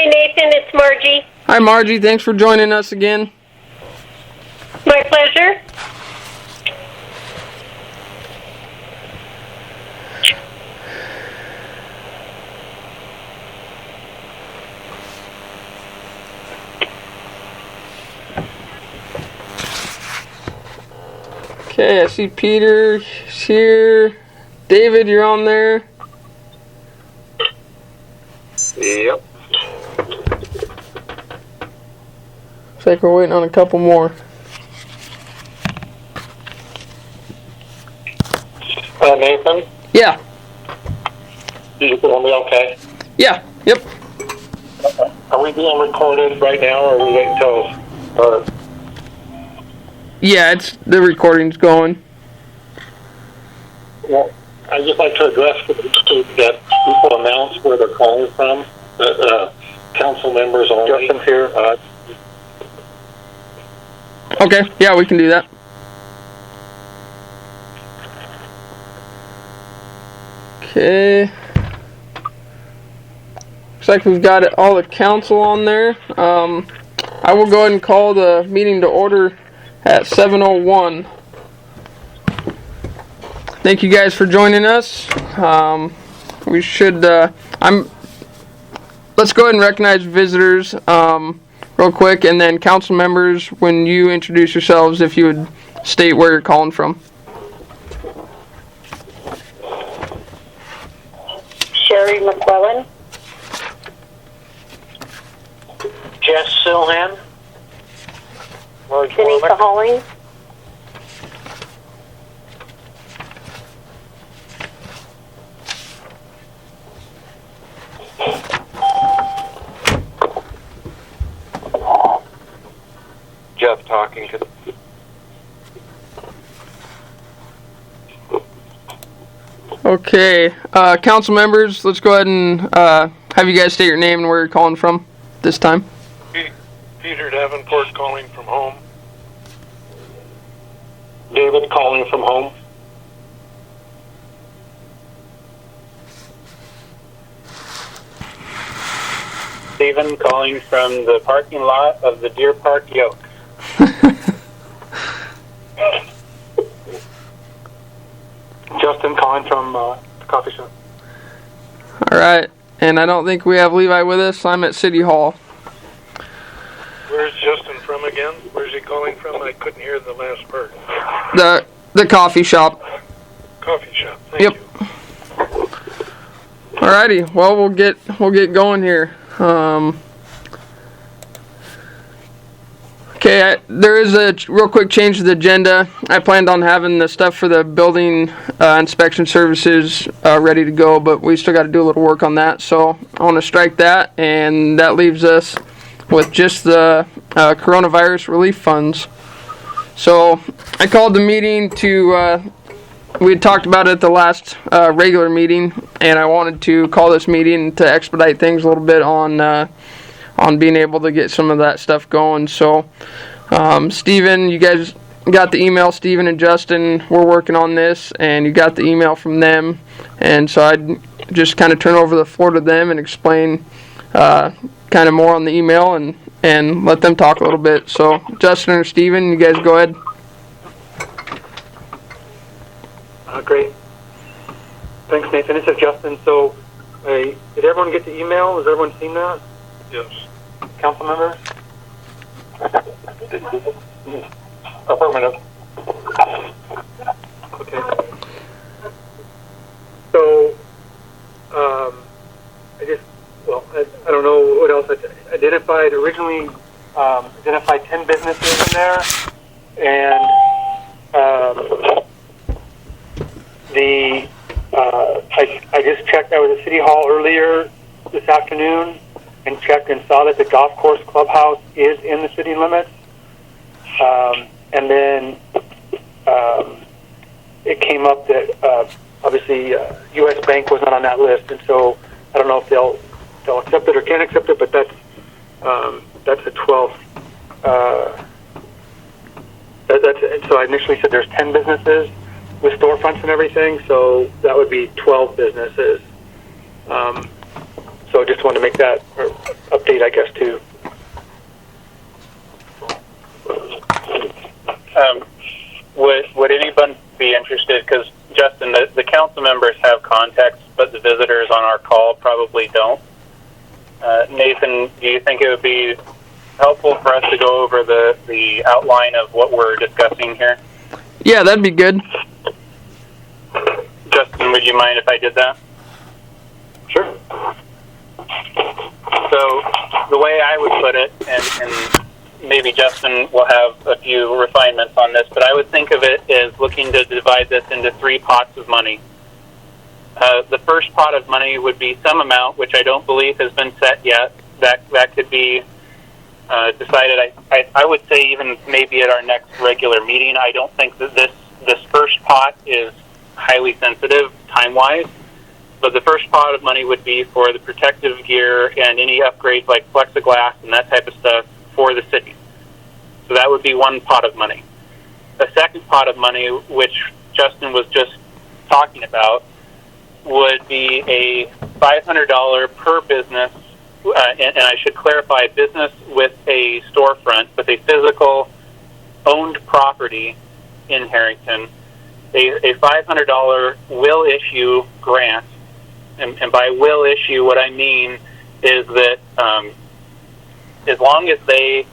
Hi, Nathan. It's Margie. Hi, Margie. Thanks for joining us again. My pleasure. Okay, I see Peter here. David, you're on there. Yep. Looks like we're waiting on a couple more. Nathan, Yeah. did you hear me okay? Yeah. Yep. Are we being recorded right now, or are we waiting until... Yeah, the recording's going. Well, I'd just like to address that people announce where they're calling from, council members only. Justin's here. Okay. Yeah, we can do that. Okay. Looks like we've got all the council on there. I will go ahead and call the meeting to order at 7:01. Thank you guys for joining us. We should. Let's go ahead and recognize visitors real quick, and then council members, when you introduce yourselves, if you would state where you're calling from. Sherry McClellan. Jess Silhan. Denise Hollings. Jeff talking to... Okay, council members, let's go ahead and have you guys state your name and where you're calling from this time. Peter Davenport calling from home. David calling from home. Stephen calling from the parking lot of the Deer Park Yoke. Justin calling from the coffee shop. All right, and I don't think we have Levi with us. I'm at City Hall. Where's Justin from again? Where's he calling from? I couldn't hear the last part. The coffee shop. Coffee shop. Thank you. Alrighty, well we'll get going here. Okay, there is a real quick change to the agenda. I planned on having the stuff for the building inspection services ready to go, but we still got to do a little work on that. So I want to strike that, and that leaves us with just the coronavirus relief funds. So I called the meeting to, we had talked about it at the last regular meeting, and I wanted to call this meeting to expedite things a little bit on being able to get some of that stuff going. So Stephen, you guys got the email. Stephen and Justin were working on this, and you got the email from them, and so I'd just kind of turn over the floor to them and explain kind of more on the email and let them talk a little bit. So Justin or Stephen, you guys go ahead. Great. Thanks, Nathan. This is Justin. So, did everyone get the email? Has everyone seen that? Yes. Council members? Affirmative. Okay. So, I don't know what else I identified. Originally, identified 10 businesses in there, and I just checked. I was at City Hall earlier this afternoon and checked and saw that the golf course clubhouse is in the city limits. And then it came up that obviously U.S. Bank was not on that list, and so I don't know if they'll accept it or can't accept it. But that's the 12th. So I initially said there's 10 businesses with storefronts and everything, so that would be 12 businesses. So just wanted to make that update, I guess, too. Would anyone be interested? Because Justin, the council members have context, but the visitors on our call probably don't. Nathan, do you think it would be helpful for us to go over the outline of what we're discussing here? Yeah, that'd be good. Justin, would you mind if I did that? Sure. So the way I would put it, and maybe Justin will have a few refinements on this, but I would think of it as looking to divide this into 3 pots of money. The first pot of money would be some amount, which I don't believe has been set yet. That could be decided. I would say even maybe at our next regular meeting. I don't think that this first pot is highly sensitive time-wise, but the first pot of money would be for the protective gear and any upgrades like plexiglass and that type of stuff for the city. So that would be one pot of money. The second pot of money, which Justin was just talking about, would be a $500 per business, and I should clarify, business with a storefront, with a physical owned property in Harrington, a $500 will issue grant. And by will issue, what I mean is that as long as they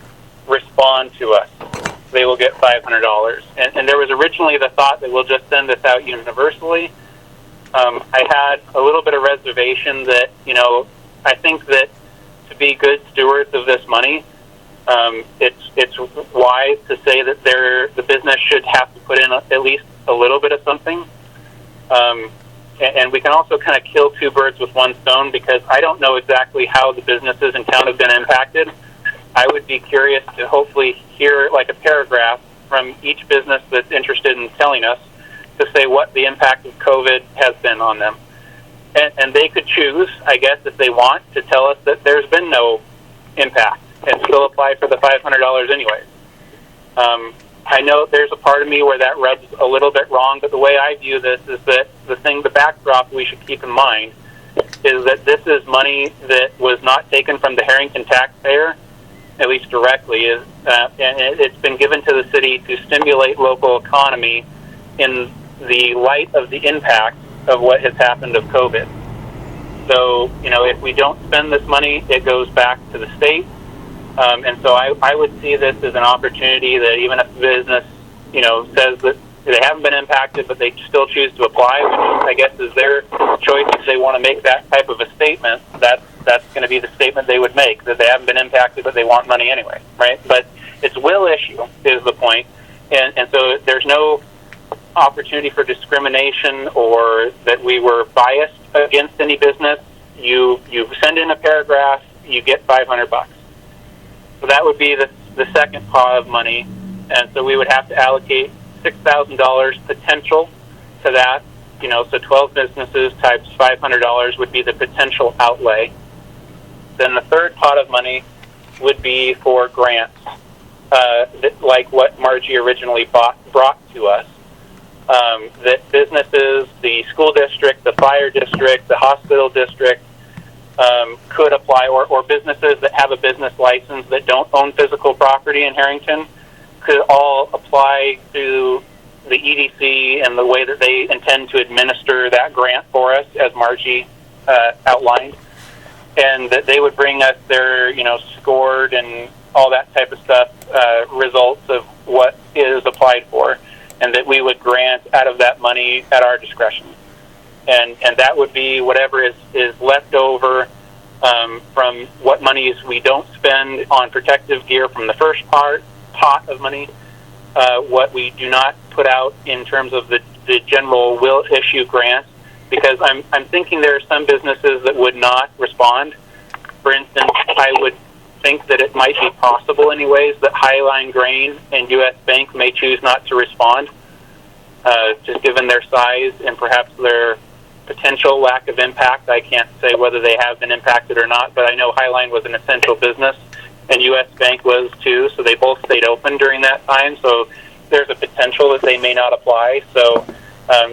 respond to us, they will get $500. And there was originally the thought that we'll just send this out universally. I had a little bit of reservation that, I think that to be good stewards of this money, it's wise to say that the business should have to put in at least a little bit of something. And we can also kind of kill 2 birds with one stone, because I don't know exactly how the businesses in town have been impacted. I would be curious to hopefully hear like a paragraph from each business that's interested in telling us to say what the impact of COVID has been on them. And they could choose, I guess, if they want, to tell us that there's been no impact and still apply for the $500 anyways. I know there's a part of me where that rubs a little bit wrong, but the way I view this is that the backdrop we should keep in mind is that this is money that was not taken from the Harrington taxpayer, at least directly, and it's been given to the city to stimulate local economy in the light of the impact of what has happened of COVID. So, if we don't spend this money, it goes back to the state. And so I would see this as an opportunity that even if the business, says that they haven't been impacted, but they still choose to apply, which I guess is their choice. If they want to make that type of a statement, that's going to be the statement they would make, that they haven't been impacted, but they want money anyway, right? But it's will issue is the point. And so there's no opportunity for discrimination or that we were biased against any business. You send in a paragraph, you get $500. So that would be the second pot of money, and so we would have to allocate $6,000 potential to that. So 12 businesses times $500 would be the potential outlay. Then the third pot of money would be for grants, like what Margie originally brought to us. That businesses, the school district, the fire district, the hospital district, could apply, or businesses that have a business license that don't own physical property in Harrington could all apply to the EDC and the way that they intend to administer that grant for us, as Margie outlined, and that they would bring us their, scored and all that type of stuff, results of what is applied for, and that we would grant out of that money at our discretion. And that would be whatever is left over from what monies we don't spend on protective gear from the first pot of money, what we do not put out in terms of the general will issue grant, because I'm thinking there are some businesses that would not respond. For instance, I would think that it might be possible anyways that Highline Grain and U.S. Bank may choose not to respond, just given their size and perhaps their potential lack of impact. I can't say whether they have been impacted or not, but I know Highline was an essential business and U.S. Bank was too, so they both stayed open during that time. So there's a potential that they may not apply. So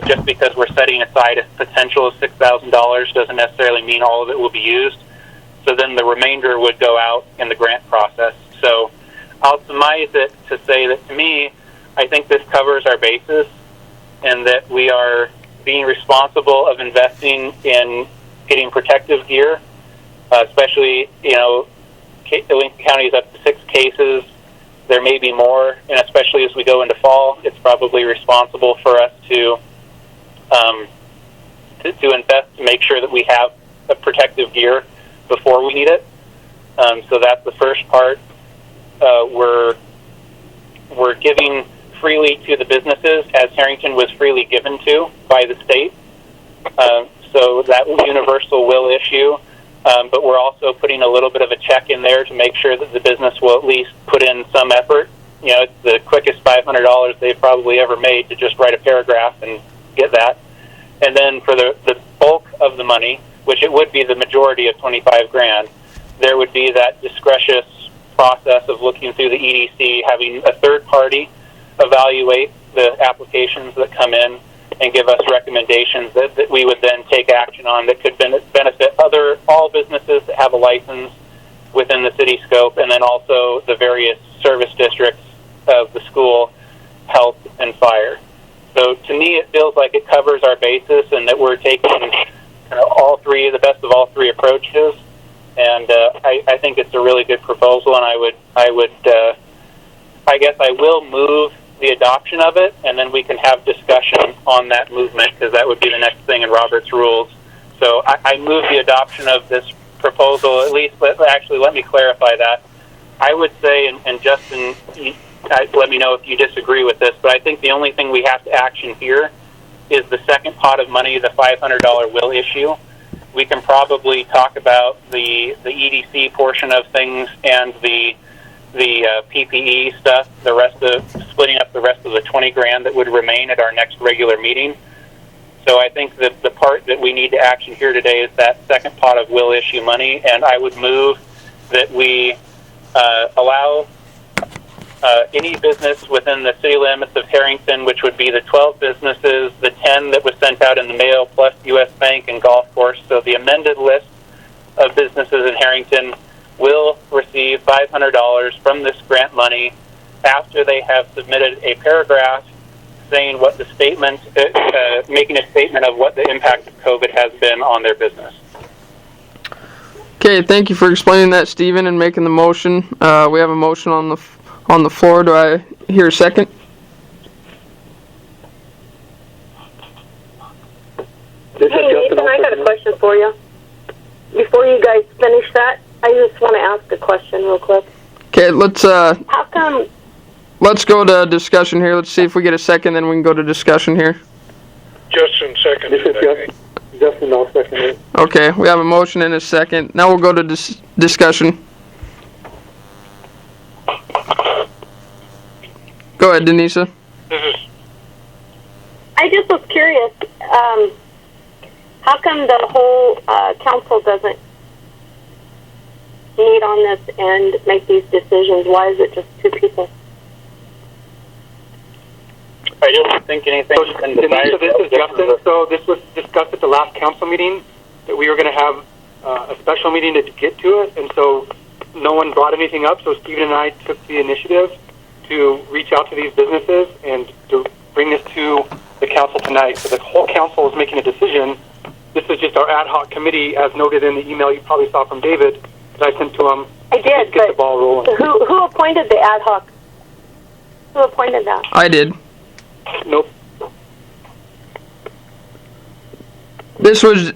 just because we're setting aside a potential of $6,000 doesn't necessarily mean all of it will be used. So then the remainder would go out in the grant process. So I'll surmise it to say that, to me, I think this covers our bases, and that we are being responsible of investing in getting protective gear, especially, Lincoln County is up to 6 cases. There may be more, and especially as we go into fall, it's probably responsible for us to invest to make sure that we have a protective gear before we need it. So that's the first part. We're giving freely to the businesses, as Harrington was freely given to by the state. So that universal will issue. But we're also putting a little bit of a check in there to make sure that the business will at least put in some effort. It's the quickest $500 they've probably ever made to just write a paragraph and get that. And then for the bulk of the money, which it would be the majority of $25,000, there would be that discretious process of looking through the EDC, having a third party evaluate the applications that come in and give us recommendations that we would then take action on that could benefit all businesses that have a license within the city scope, and then also the various service districts of the school, health, and fire. So to me, it feels like it covers our basis, and that we're taking the best of all three approaches. And I think it's a really good proposal, and I guess I will move the adoption of it, and then we can have discussion on that movement, because that would be the next thing in Robert's rules. So I move the adoption of this proposal. At least, let me clarify that. I would say, and Justin, let me know if you disagree with this, but I think the only thing we have to action here is the second pot of money, the $500 will issue. We can probably talk about the EDC portion of things and the PPE stuff, splitting up the rest of the $20,000 that would remain at our next regular meeting. So I think that the part that we need to action here today is that second pot of will issue money, and I would move that we allow any business within the city limits of Harrington, which would be the 12 businesses, the 10 that was sent out in the mail, plus U.S. Bank and Golf Course. So the amended list of businesses in Harrington will receive $500 from this grant money after they have submitted a paragraph saying what the statement, making a statement of what the impact of COVID has been on their business. Okay, thank you for explaining that, Stephen, and making the motion. We have a motion on the floor. Do I hear a second? Hey, Nathan, I got a question for you. Before you guys finish that, I just want to ask a question real quick. Okay, let's How come? let's go to discussion here. Let's see if we get a second, then we can go to discussion here. Justin seconded that. Justin, I'll second it. Okay, we have a motion and a second. Now we'll go to discussion. Go ahead, Denisa. I just was curious. How come the whole council doesn't meet on this and make these decisions? Why is it just 2 people? I don't think anything's been decided. So this is Justin. So this was discussed at the last council meeting, that we were going to have a special meeting to get to it, and so no one brought anything up. So Stephen and I took the initiative to reach out to these businesses and to bring this to the council tonight. So the whole council is making a decision. This is just our ad hoc committee, as noted in the email you probably saw from David that I sent to him. I did, get the ball rolling. Who appointed the ad hoc? Who appointed that? I did. Nope. This was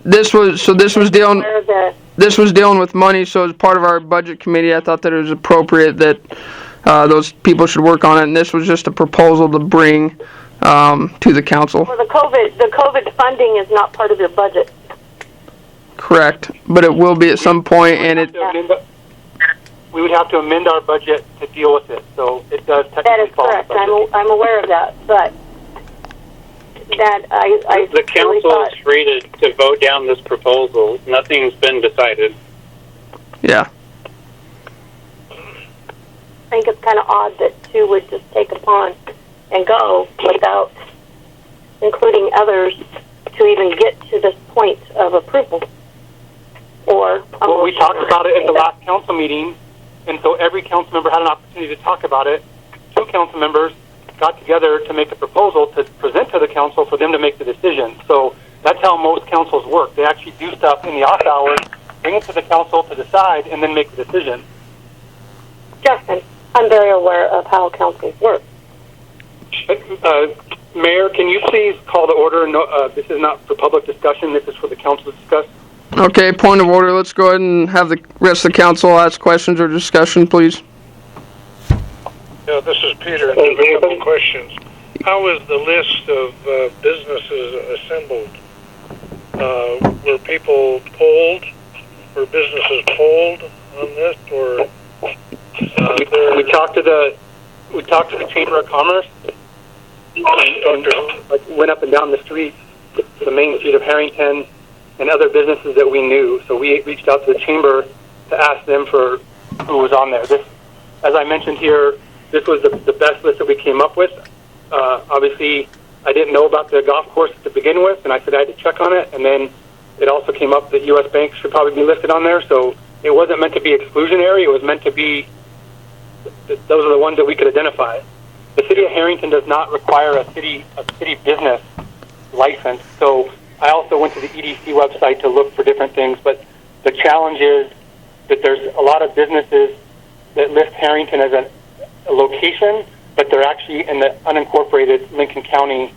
dealing with money, so as part of our budget committee, I thought that it was appropriate that those people should work on it, and this was just a proposal to bring to the council. Well, the COVID funding is not part of your budget. Correct, but it will be at some point, and we would have to amend our budget to deal with it, so it does technically That is fall in the correct. budget. I'm aware of that, but that I The really council thought. is free to vote down this proposal. Nothing's been decided. yeah. I think it's kind of odd that 2 would just take upon and go without including others to even get to this point of approval. Or Well, we talked about it at the last council meeting, and so every council member had an opportunity to talk about it. 2 council members got together to make a proposal to present to the council for them to make the decision. So that's how most councils work. They actually do stuff in the off hours, bring it to the council to decide, and then make the decision. Justin, I'm very aware of how councils work. Mayor, can you please call the order? No, this is not for public discussion. This is for the council to discuss. Okay, point of order. Let's go ahead and have the rest of the council ask questions or discussion, please. Yeah, this is Peter. I have a couple of questions. How is the list of businesses assembled? Were people polled? Were businesses polled on this, or we talked to the Chamber of Commerce and like, went up and down the street, the main street of Harrington, and other businesses that we knew. So we reached out to the chamber to ask them for who was on there. This, as I mentioned here, this was the best list that we came up with. Obviously, I didn't know about the golf course to begin with, and I said I had to check on it. And then it also came up that U.S. Bank should probably be listed on there. So it wasn't meant to be exclusionary. It was meant to be, those are the ones that we could identify. The city of Harrington does not require a city business license. So I also went to the EDC website to look for different things. But the challenge is that there's a lot of businesses that list Harrington as a location, but they're actually in the unincorporated Lincoln County,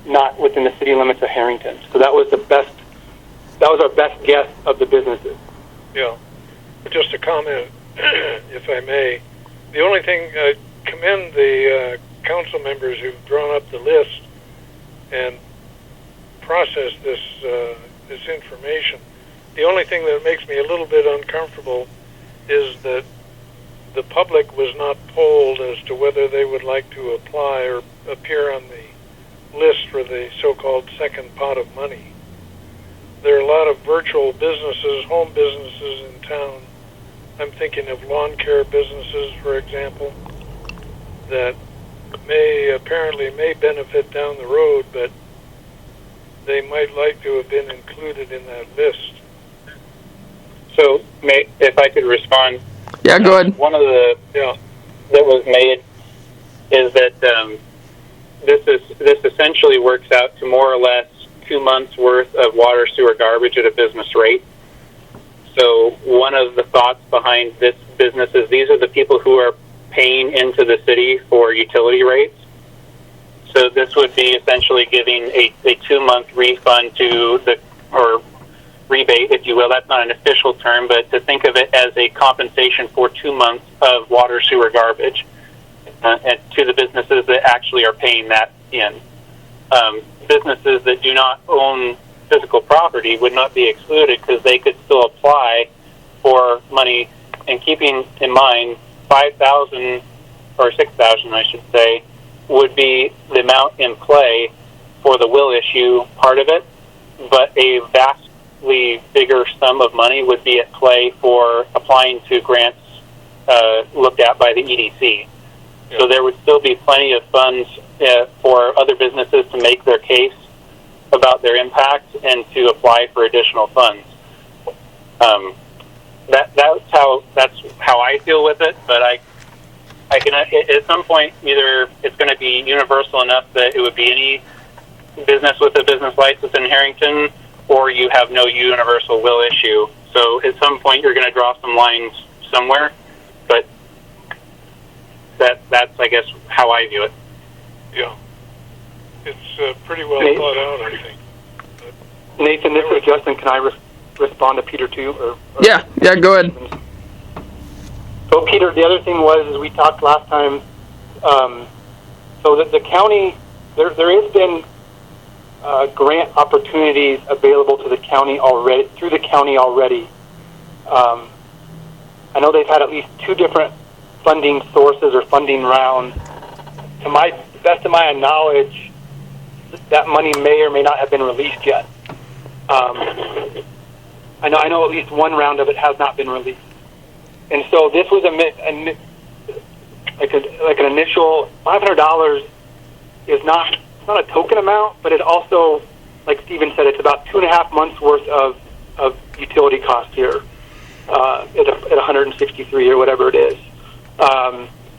not within the city limits of Harrington. So that was our best guess of the businesses. yeah? Just a comment, if I may. The only thing I commend the council members who've drawn up the list and processed this information. The only thing that makes me a little bit uncomfortable is that the public was not polled as to whether they would like to apply or appear on the list for the so-called second pot of money. There are a lot of virtual businesses, home businesses in town. I'm thinking of lawn care businesses, for example, that may benefit down the road, but they might like to have been included in that list. So, if I could respond. Yeah, go ahead. One of the that was made is that this essentially works out to more or less 2 months worth of water, sewer, garbage at a business rate. So one of the thoughts behind this business is these are the people who are paying into the city for utility rates. So this would be essentially giving a 2-month refund or rebate, if you will. That's not an official term, but to think of it as a compensation for 2 months of water, sewer, garbage, and to the businesses that actually are paying that in. Businesses that do not own physical property would not be excluded because they could still apply for money. And keeping in mind, $5,000 or $6,000, I should say, would be the amount in play for the will issue part of it, but a vastly bigger sum of money would be at play for applying to grants looked at by the EDC. Yeah. So there would still be plenty of funds for other businesses to make their case about their impact and to apply for additional funds. That's how I feel with it, but I can at some point either it's going to be universal enough that it would be any business with a business license in Harrington, or you have no universal will issue. So at some point you're going to draw some lines somewhere, but that's I guess how I view it. Yeah, it's pretty well thought out, I think. Nathan, this is Justin. Can I respond to Peter too? Or Yeah, go ahead. So Peter, the other thing was, as we talked last time, so that the county, there has been grant opportunities available to the county already, through the county already. I know they've had at least 2 different funding sources or funding rounds. To my best of my knowledge, that money may or may not have been released yet. I know at least one round of it has not been released. And so this was like an initial $500 is not a token amount, but it also, like Steven said, it's about 2.5 months worth of utility cost here. at 163 or whatever it is.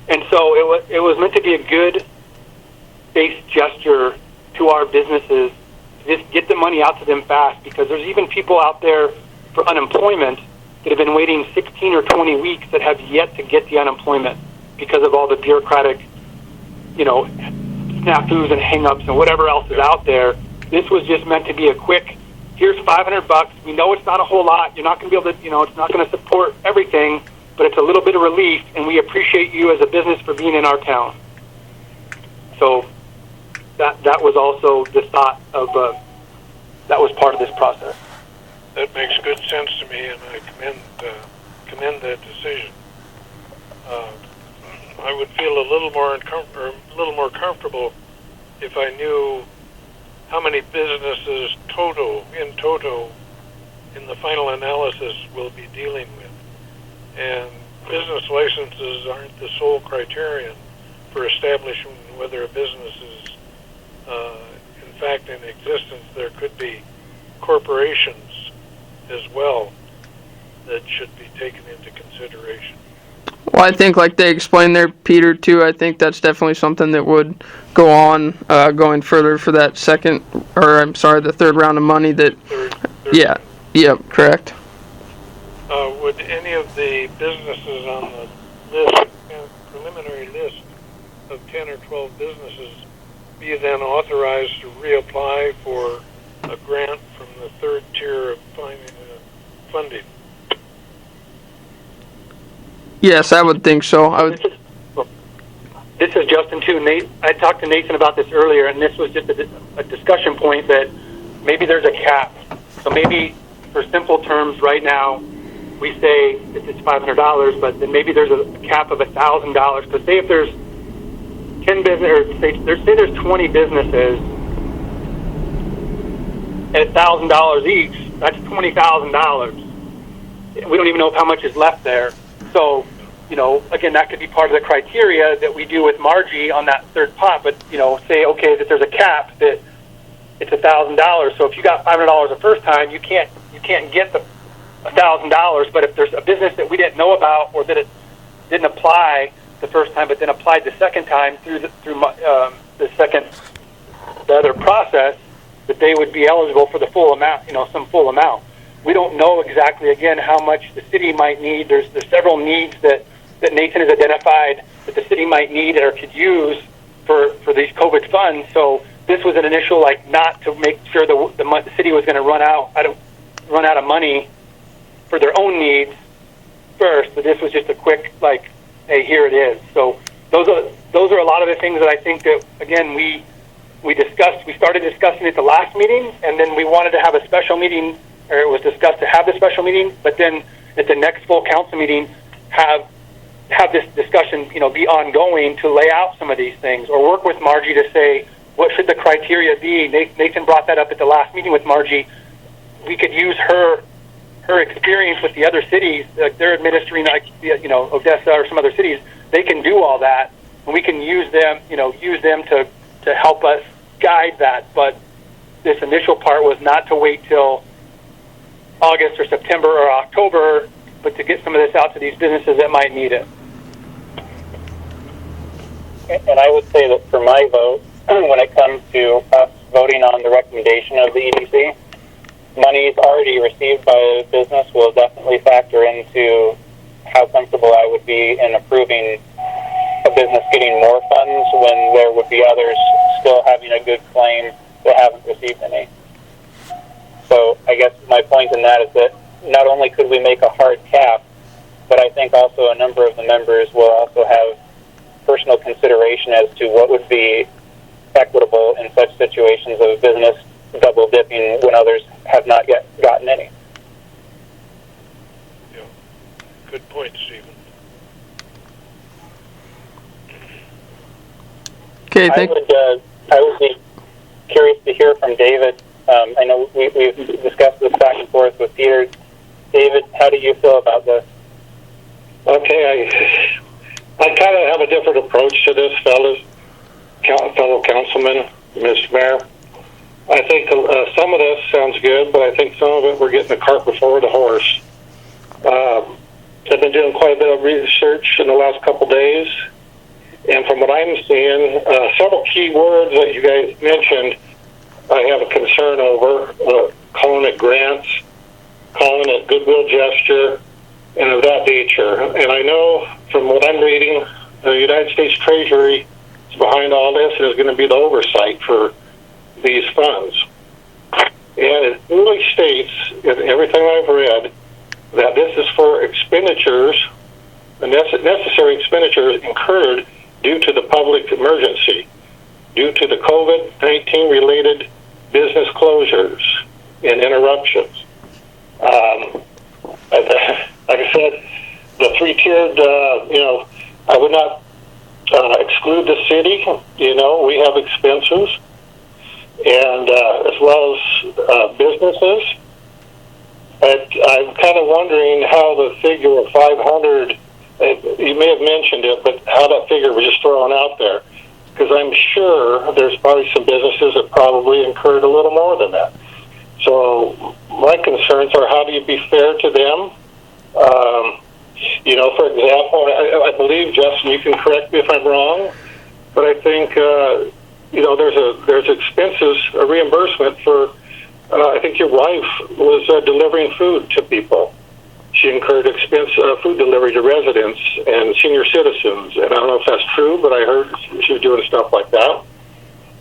And so it was meant to be a good base gesture to our businesses to just get the money out to them fast, because there's even people out there for unemployment that have been waiting 16 or 20 weeks that have yet to get the unemployment because of all the bureaucratic, snafus and hang-ups and whatever else is out there. This was just meant to be a quick, here's $500. We know it's not a whole lot. You're not going to be able to, it's not going to support everything, but it's a little bit of relief, and we appreciate you as a business for being in our town. So that was also the thought of, that was part of this process. That makes good sense to me, and I commend that decision. I would feel a little more comfortable if I knew how many businesses in the final analysis we'll be dealing with. And business licenses aren't the sole criterion for establishing whether a business is in fact in existence. There could be corporations as well that should be taken into consideration. Well, I think like they explained there, Peter, too, I think that's definitely something that would go on going further for that the third round of money that, yeah, yep, correct. Would any of the businesses on the list, preliminary list of 10 or 12 businesses, be then authorized to reapply for a grant from the third tier of funding? Yes, I would think so. This is Justin, too. Nate, I talked to Nathan about this earlier, and this was just a discussion point that maybe there's a cap. So maybe, for simple terms right now, we say it's $500, but then maybe there's a cap of $1,000. Because say if there's 10 business, or say there's 20 businesses at $1,000 each, that's $20,000. We don't even know how much is left there. So, again, that could be part of the criteria that we do with Margie on that third pot. But, say, okay, that there's a cap that it's $1,000. So if you got $500 the first time, you can't get the $1,000. But if there's a business that we didn't know about, or that it didn't apply the first time, but then applied the second time through the other process, that they would be eligible for the full amount, some full amount. We don't know exactly, again, how much the city might need. There's several needs that Nathan has identified that the city might need or could use for these COVID funds. So this was an initial, not to make sure the city was going to run out of money for their own needs first, but this was just a quick, hey, here it is. So those are a lot of the things that I think that, again, we discussed. We started discussing at the last meeting, and then we wanted to have a special meeting, or it was discussed to have the special meeting, but then at the next full council meeting, have this discussion, be ongoing to lay out some of these things, or work with Margie to say, what should the criteria be? Nathan brought that up at the last meeting with Margie. We could use her experience with the other cities, like they're administering, Odessa or some other cities. They can do all that, and we can use them to help us guide that. But this initial part was not to wait till August or September or October, but to get some of this out to these businesses that might need it. And I would say that for my vote, when it comes to us voting on the recommendation of the EDC, monies already received by a business will definitely factor into how comfortable I would be in approving a business getting more funds when there would be others still having a good claim that haven't received any. So I guess my point in that is that not only could we make a hard cap, but I think also a number of the members will also have personal consideration as to what would be equitable in such situations of a business double dipping when others have not yet gotten any. Yeah. Good point, Stephen. Okay, I would be curious to hear from David. I know we've discussed this back and forth with Peter. David, how do you feel about this? Okay, I kind of have a different approach to this, fellow councilman, Mr. Mayor. I think some of this sounds good, but I think some of it we're getting the cart before the horse. I've been doing quite a bit of research in the last couple days, and from what I'm seeing, several key words that you guys mentioned, I have a concern over, calling it grants, calling it goodwill gesture, and of that nature. And I know from what I'm reading, the United States Treasury is behind all this and is going to be the oversight for these funds. And it really states, in everything I've read, that this is for expenditures, necessary expenditures incurred due to the public emergency, due to the COVID-19 related business closures and interruptions. Like I said, the three-tiered, I would not exclude the city. We have expenses, and as well as businesses. But I'm kind of wondering how the figure of 500, you may have mentioned it, but how that figure was just thrown out there. Because I'm sure there's probably some businesses that probably incurred a little more than that. So my concerns are, how do you be fair to them? For example, I believe, Justin, you can correct me if I'm wrong, but I think, there's expenses, a reimbursement for, I think your wife was delivering food to people. She incurred food delivery to residents and senior citizens, and I don't know if that's true, but I heard she was doing stuff like that.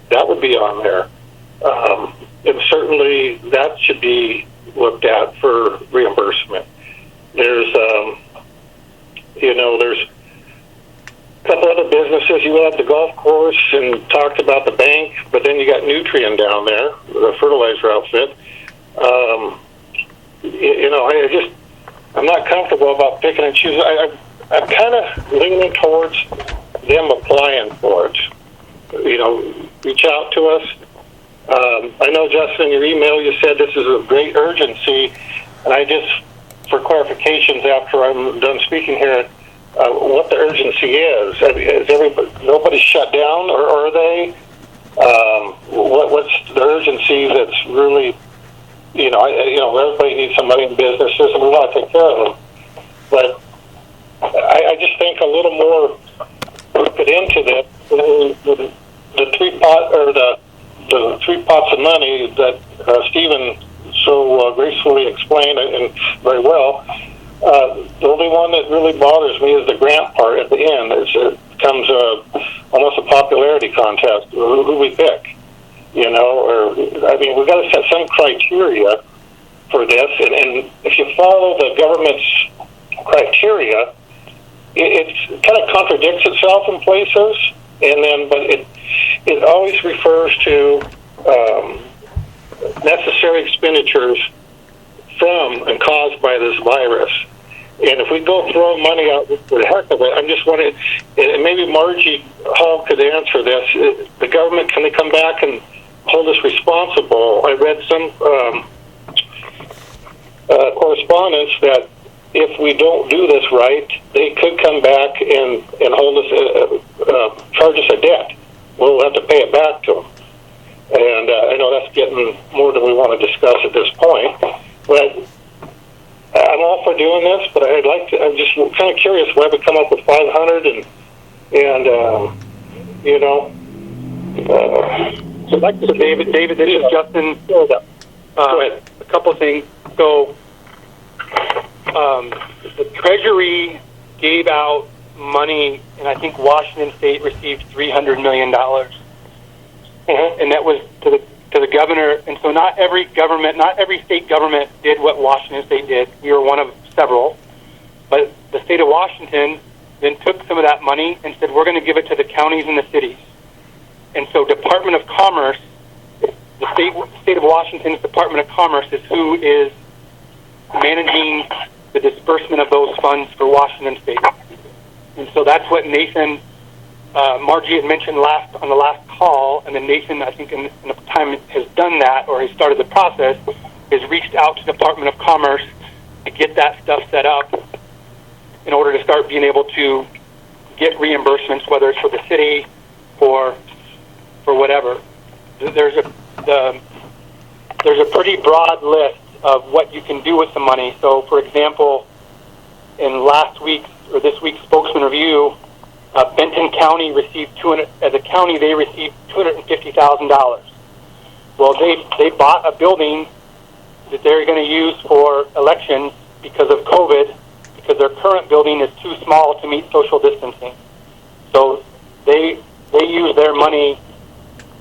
That would be on there. And certainly that should be looked at for reimbursement. There's a couple other businesses. You had the golf course and talked about the bank, but then you got Nutrien down there, the fertilizer outfit. I'm not comfortable about picking and choosing. I'm kind of leaning towards them applying for it. Reach out to us. I know, Justin, in your email you said this is of great urgency, and I just, for clarifications after I'm done speaking here, what the urgency is. Is nobody's shut down, or are they? What's the urgency that's really, everybody needs some money in businesses, and we want to take care of them. But I just think a little more put into this. The three pots of money that Stephen so gracefully explained and very well. The only one that really bothers me is the grant part at the end. It becomes almost a popularity contest. Who we pick, we've got to set some criteria for this. And if you follow the government's criteria, it kind of contradicts itself in places. But it always refers to necessary expenditures from and caused by this virus. And if we go throw money out for the heck of it, I'm just wondering, and maybe Margie Hall could answer this, the government, can they come back and hold us responsible? I read some correspondence that if we don't do this right, they could come back and hold us, charge us a debt. We'll have to pay it back to them. And I know that's getting more than we want to discuss at this point. But I'm all for doing this, but I'm just kind of curious why we come up with 500 So like to David, this is Justin. Go ahead. A couple of things. So the Treasury gave out money, and I think Washington State received $300 million. Mm-hmm. And that was to the governor. And so not every state government did what Washington State did. We were one of several. But the state of Washington then took some of that money and said, we're going to give it to the counties and the cities. And so Department of Commerce, the state of Washington's Department of Commerce is who is managing the disbursement of those funds for Washington State. And so that's what Nathan, Margie had mentioned on the last call, and then Nathan, I think in the time has done that, or has started the process, has reached out to the Department of Commerce to get that stuff set up in order to start being able to get reimbursements, whether it's for the city or for whatever. There's a pretty broad list of what you can do with the money. So, for example, in this week's Spokesman Review, Benton County received as a county they received $250,000. Well, they bought a building that they're going to use for elections because of COVID, because their current building is too small to meet social distancing. So they use their money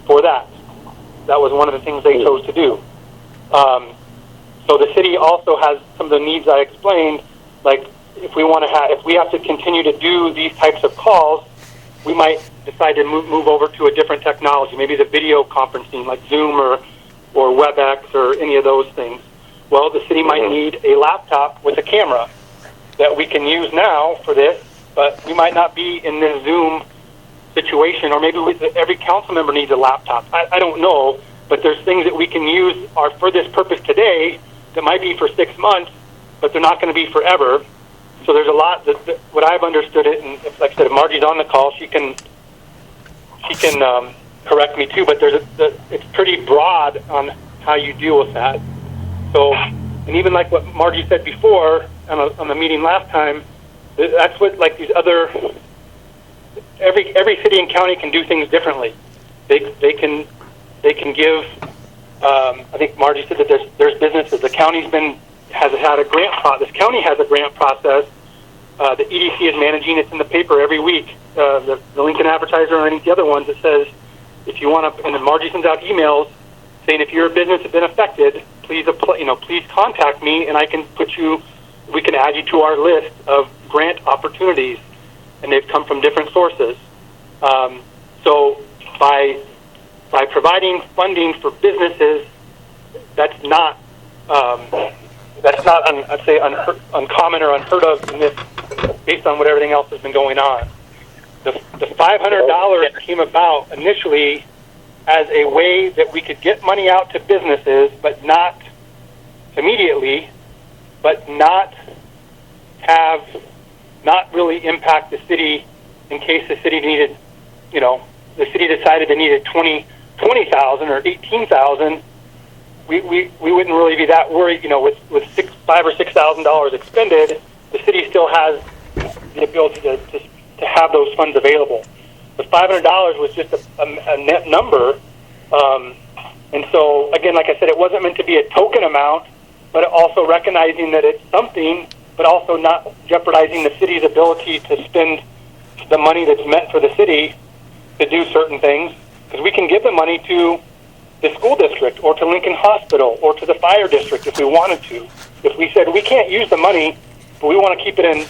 for that. That was one of the things they chose to do. So the city also has some of the needs I explained, like if we have to continue to do these types of calls, we might decide to move over to a different technology, maybe the video conferencing like Zoom or WebEx or any of those things. Well, the city might need a laptop with a camera that we can use now for this, but we might not be in this Zoom situation, or maybe every council member needs a laptop. I don't know, but there's things that we can use for this purpose today that might be for 6 months, but they're not going to be forever. So there's a lot what I've understood it, and like I said, if Margie's on the call, she can correct me too. But it's pretty broad on how you deal with that. So, and even like what Margie said before on the meeting last time, that's what like these other every city and county can do things differently. They can give. I think Margie said that there's businesses. The county's has had a grant process. This county has a grant process. The EDC is managing. It's in the paper every week. The Lincoln Advertiser or any of the other ones that says if you want to, and then Margie sends out emails saying if your business has been affected, please please contact me and I can we can add you to our list of grant opportunities, and they've come from different sources. So by providing funding for businesses, that's not I'd say uncommon or unheard of in this, based on what everything else has been going on. The $500 came about initially as a way that we could get money out to businesses, but not immediately, but not really impact the city in case the city needed, the city decided they needed 20,000 or 18,000. We wouldn't really be that worried, with $5,000 or $6,000 expended, the city still has the ability to have those funds available. The $500 was just a net number, and so again, like I said, it wasn't meant to be a token amount, but also recognizing that it's something, but also not jeopardizing the city's ability to spend the money that's meant for the city to do certain things, because we can give the money to the school district or to Lincoln Hospital or to the fire district if we wanted to. If we said we can't use the money, but we want to keep it in,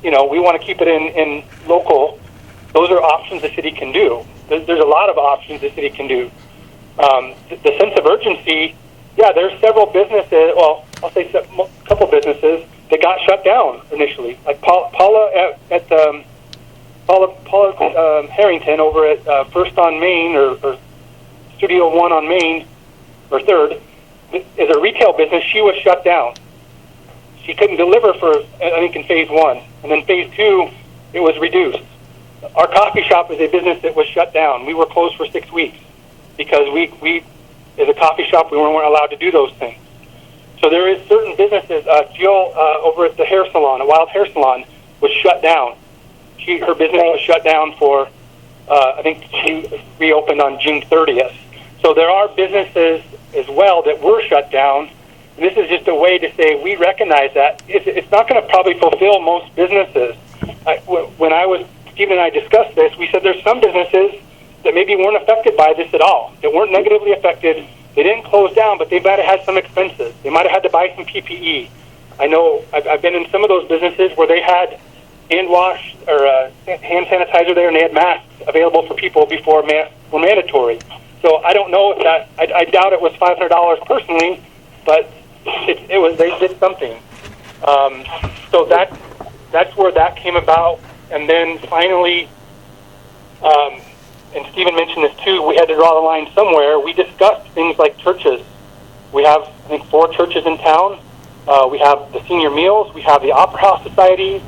we want to keep it in local, those are options the city can do. There's a lot of options the city can do. The sense of urgency, there's several businesses, well, I'll say a couple businesses that got shut down initially. Like Paula Harrington over at First on Main or Studio One on Main, or Third, is a retail business. She was shut down. She couldn't deliver for, I think, in phase 1. And then phase 2, it was reduced. Our coffee shop is a business that was shut down. We were closed for 6 weeks because we as a coffee shop, we weren't allowed to do those things. So there is certain businesses. Jill over at the hair salon, a Wild Hair Salon, was shut down. Her business was shut down for, I think she reopened on June 30th. So there are businesses as well that were shut down. And this is just a way to say we recognize that. It's not going to probably fulfill most businesses. When Stephen and I discussed this, we said there's some businesses that maybe weren't affected by this at all, that weren't negatively affected. They didn't close down, but they might have had some expenses. They might have had to buy some PPE. I know I've been in some of those businesses where they had hand wash or hand sanitizer there, and they had masks available for people before masks were mandatory. So I don't know if that. I doubt it was $500 personally, but it was. They did something. So that's where that came about, and then finally, and Stephen mentioned this too. We had to draw the line somewhere. We discussed things like churches. We have, I think, 4 churches in town. We have the senior meals. We have the Opera House Society.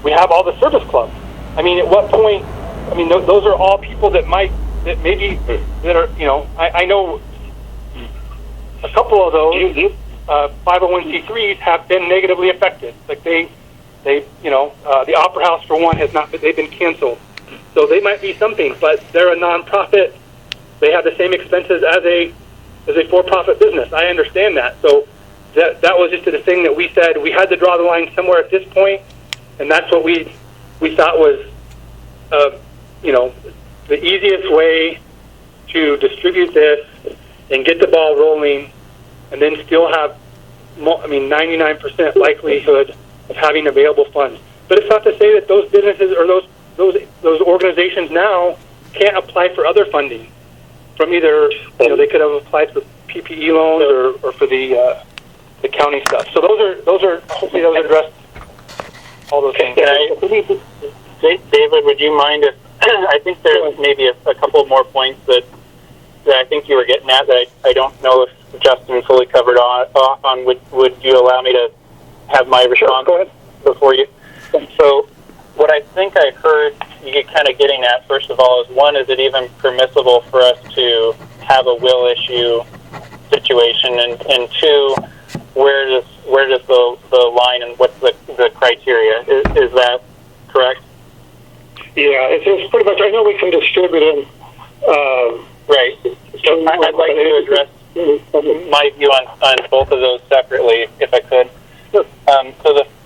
We have all the service clubs. I mean, at what point? I mean, those are all people that are, I know a couple of those. 501c3s have been negatively affected. Like the Opera House for one they've been canceled. So they might be something, but they're a nonprofit. They have the same expenses as a for-profit business. I understand that. So that was just the thing that we said we had to draw the line somewhere at this point, and that's what we thought was the easiest way to distribute this and get the ball rolling, and then still have 99% likelihood of having available funds. But it's not to say that those businesses or those organizations now can't apply for other funding from either they could have applied for PPE loans or for the county stuff. So those are hopefully those address all those things. David, would you mind if I think there's maybe a couple more points that I think you were getting at that I don't know if Justin fully covered off on. Would you allow me to have my response? Go ahead. Before you? So what I think I heard you get kind of getting at, first of all, is one, is it even permissible for us to have a will issue situation, and two, where does the line and what's the criteria? Is that correct? Yeah, it's pretty much. I know we can distribute them. Right. So I'd like to address my view on both of those separately, if I could. So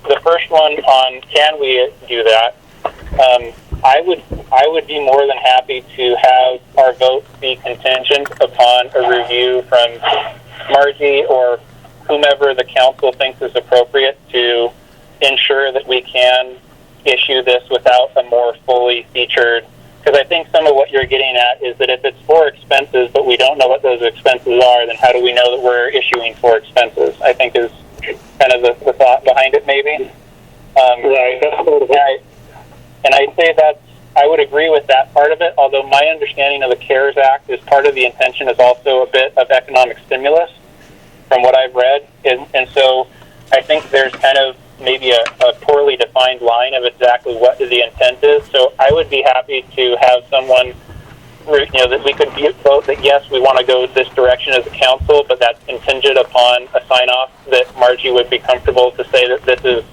the first one on can we do that? I would be more than happy to have our vote be contingent upon a review from Margie or whomever the council thinks is appropriate to ensure that we can issue this without a more fully featured. Because I think some of what you're getting at is that if it's for expenses, but we don't know what those expenses are, then how do we know that we're issuing for expenses? I think is kind of the thought behind it, maybe. Right. And I'd say that I would agree with that part of it, although my understanding of the CARES Act is part of the intention is also a bit of economic stimulus from what I've read. And so I think there's kind of maybe a poorly defined line of exactly what the intent is. So I would be happy to have someone, that we could vote that yes, we want to go this direction as a council, but that's contingent upon a sign-off that Margie would be comfortable to say that this is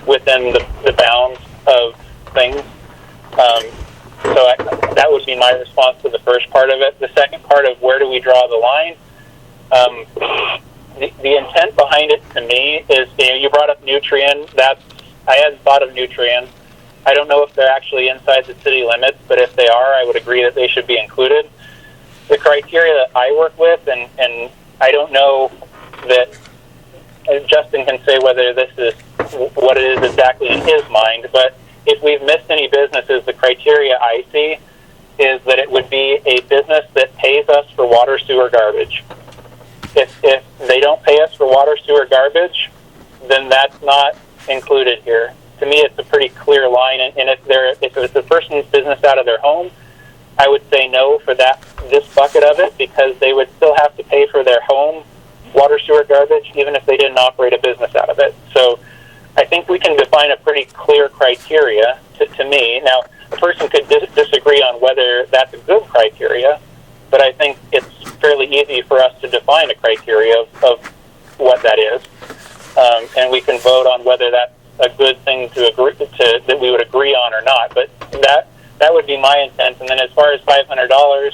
within the bounds of things. So that would be my response to the first part of it. The second part of where do we draw the line, the intent behind it to me is, you brought up Nutrien. I hadn't thought of Nutrien. I don't know if they're actually inside the city limits, but if they are, I would agree that they should be included. The criteria that I work with, and I don't know that Justin can say whether this is what it is exactly in his mind, but if we've missed any businesses, the criteria I see is that it would be a business that pays us for water, sewer, garbage. If they don't pay us for water, sewer, garbage, then that's not included here. To me, it's a pretty clear line, and if it's a person's business out of their home, I would say no for this bucket of it, because they would still have to pay for their home water, sewer, garbage, even if they didn't operate a business out of it. So I think we can define a pretty clear criteria to me. Now, a person could disagree on whether that's a good criteria, but I think it's fairly easy for us to define a criteria of what that is, and we can vote on whether that's a good thing to agree to, that we would agree on or not. But that would be my intent. And then as far as $500,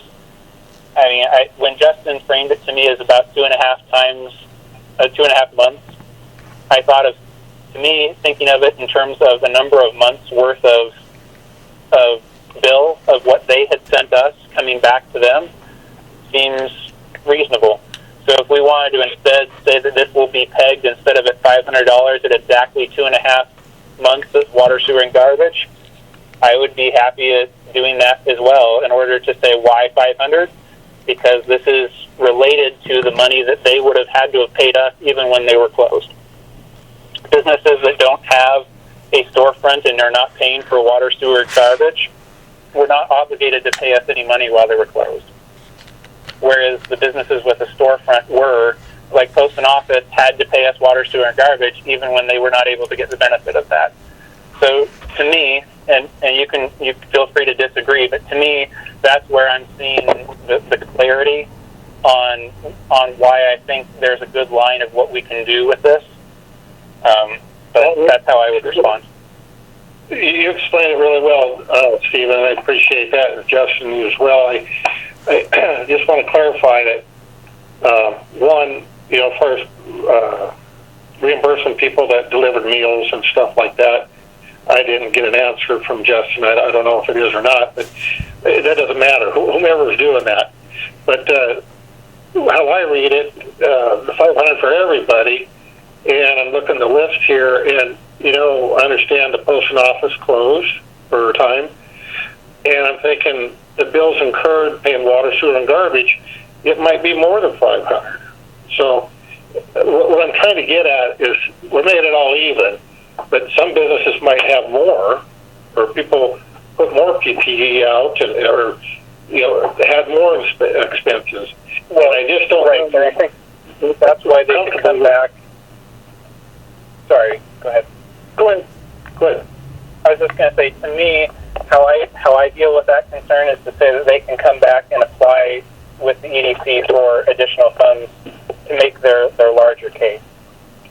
I mean, when Justin framed it to me as about 2.5 months, I thought of, to me, thinking of it in terms of the number of months worth of bill of what they had sent us coming back to them seems reasonable. So if we wanted to instead say that this will be pegged instead of at $500 at exactly 2.5 months of water, sewer, and garbage, I would be happy at doing that as well in order to say why 500, because this is related to the money that they would have had to have paid us even when they were closed. Businesses that don't have a storefront and are not paying for water, sewer, garbage were not obligated to pay us any money while they were closed. Whereas the businesses with a storefront were, like Post and Office, had to pay us water, sewer, and garbage even when they were not able to get the benefit of that. So to me, and you feel free to disagree, but to me, that's where I'm seeing the clarity on why I think there's a good line of what we can do with this. But that's how I would respond. You explained it really well, Stephen. I appreciate that, and Justin, you as well. I just want to clarify that, one, first, reimbursing people that delivered meals and stuff like that, I didn't get an answer from Justin. I don't know if it is or not, but that doesn't matter. Whomever is doing that. But how I read it, the $500 for everybody, and I'm looking at the list here, and I understand the postal office closed for a time, and I'm thinking the bills incurred paying water, sewer, and garbage, it might be more than $500. So what I'm trying to get at is we're making it all even, but some businesses might have more, or people put more PPE out, or had more expenses. Well, I just don't. Right, I think that's why they can come back. Sorry, go ahead. Go ahead. I was just going to say, to me, how I deal with that concern is to say that they can come back and apply with the EDC for additional funds to make their larger case.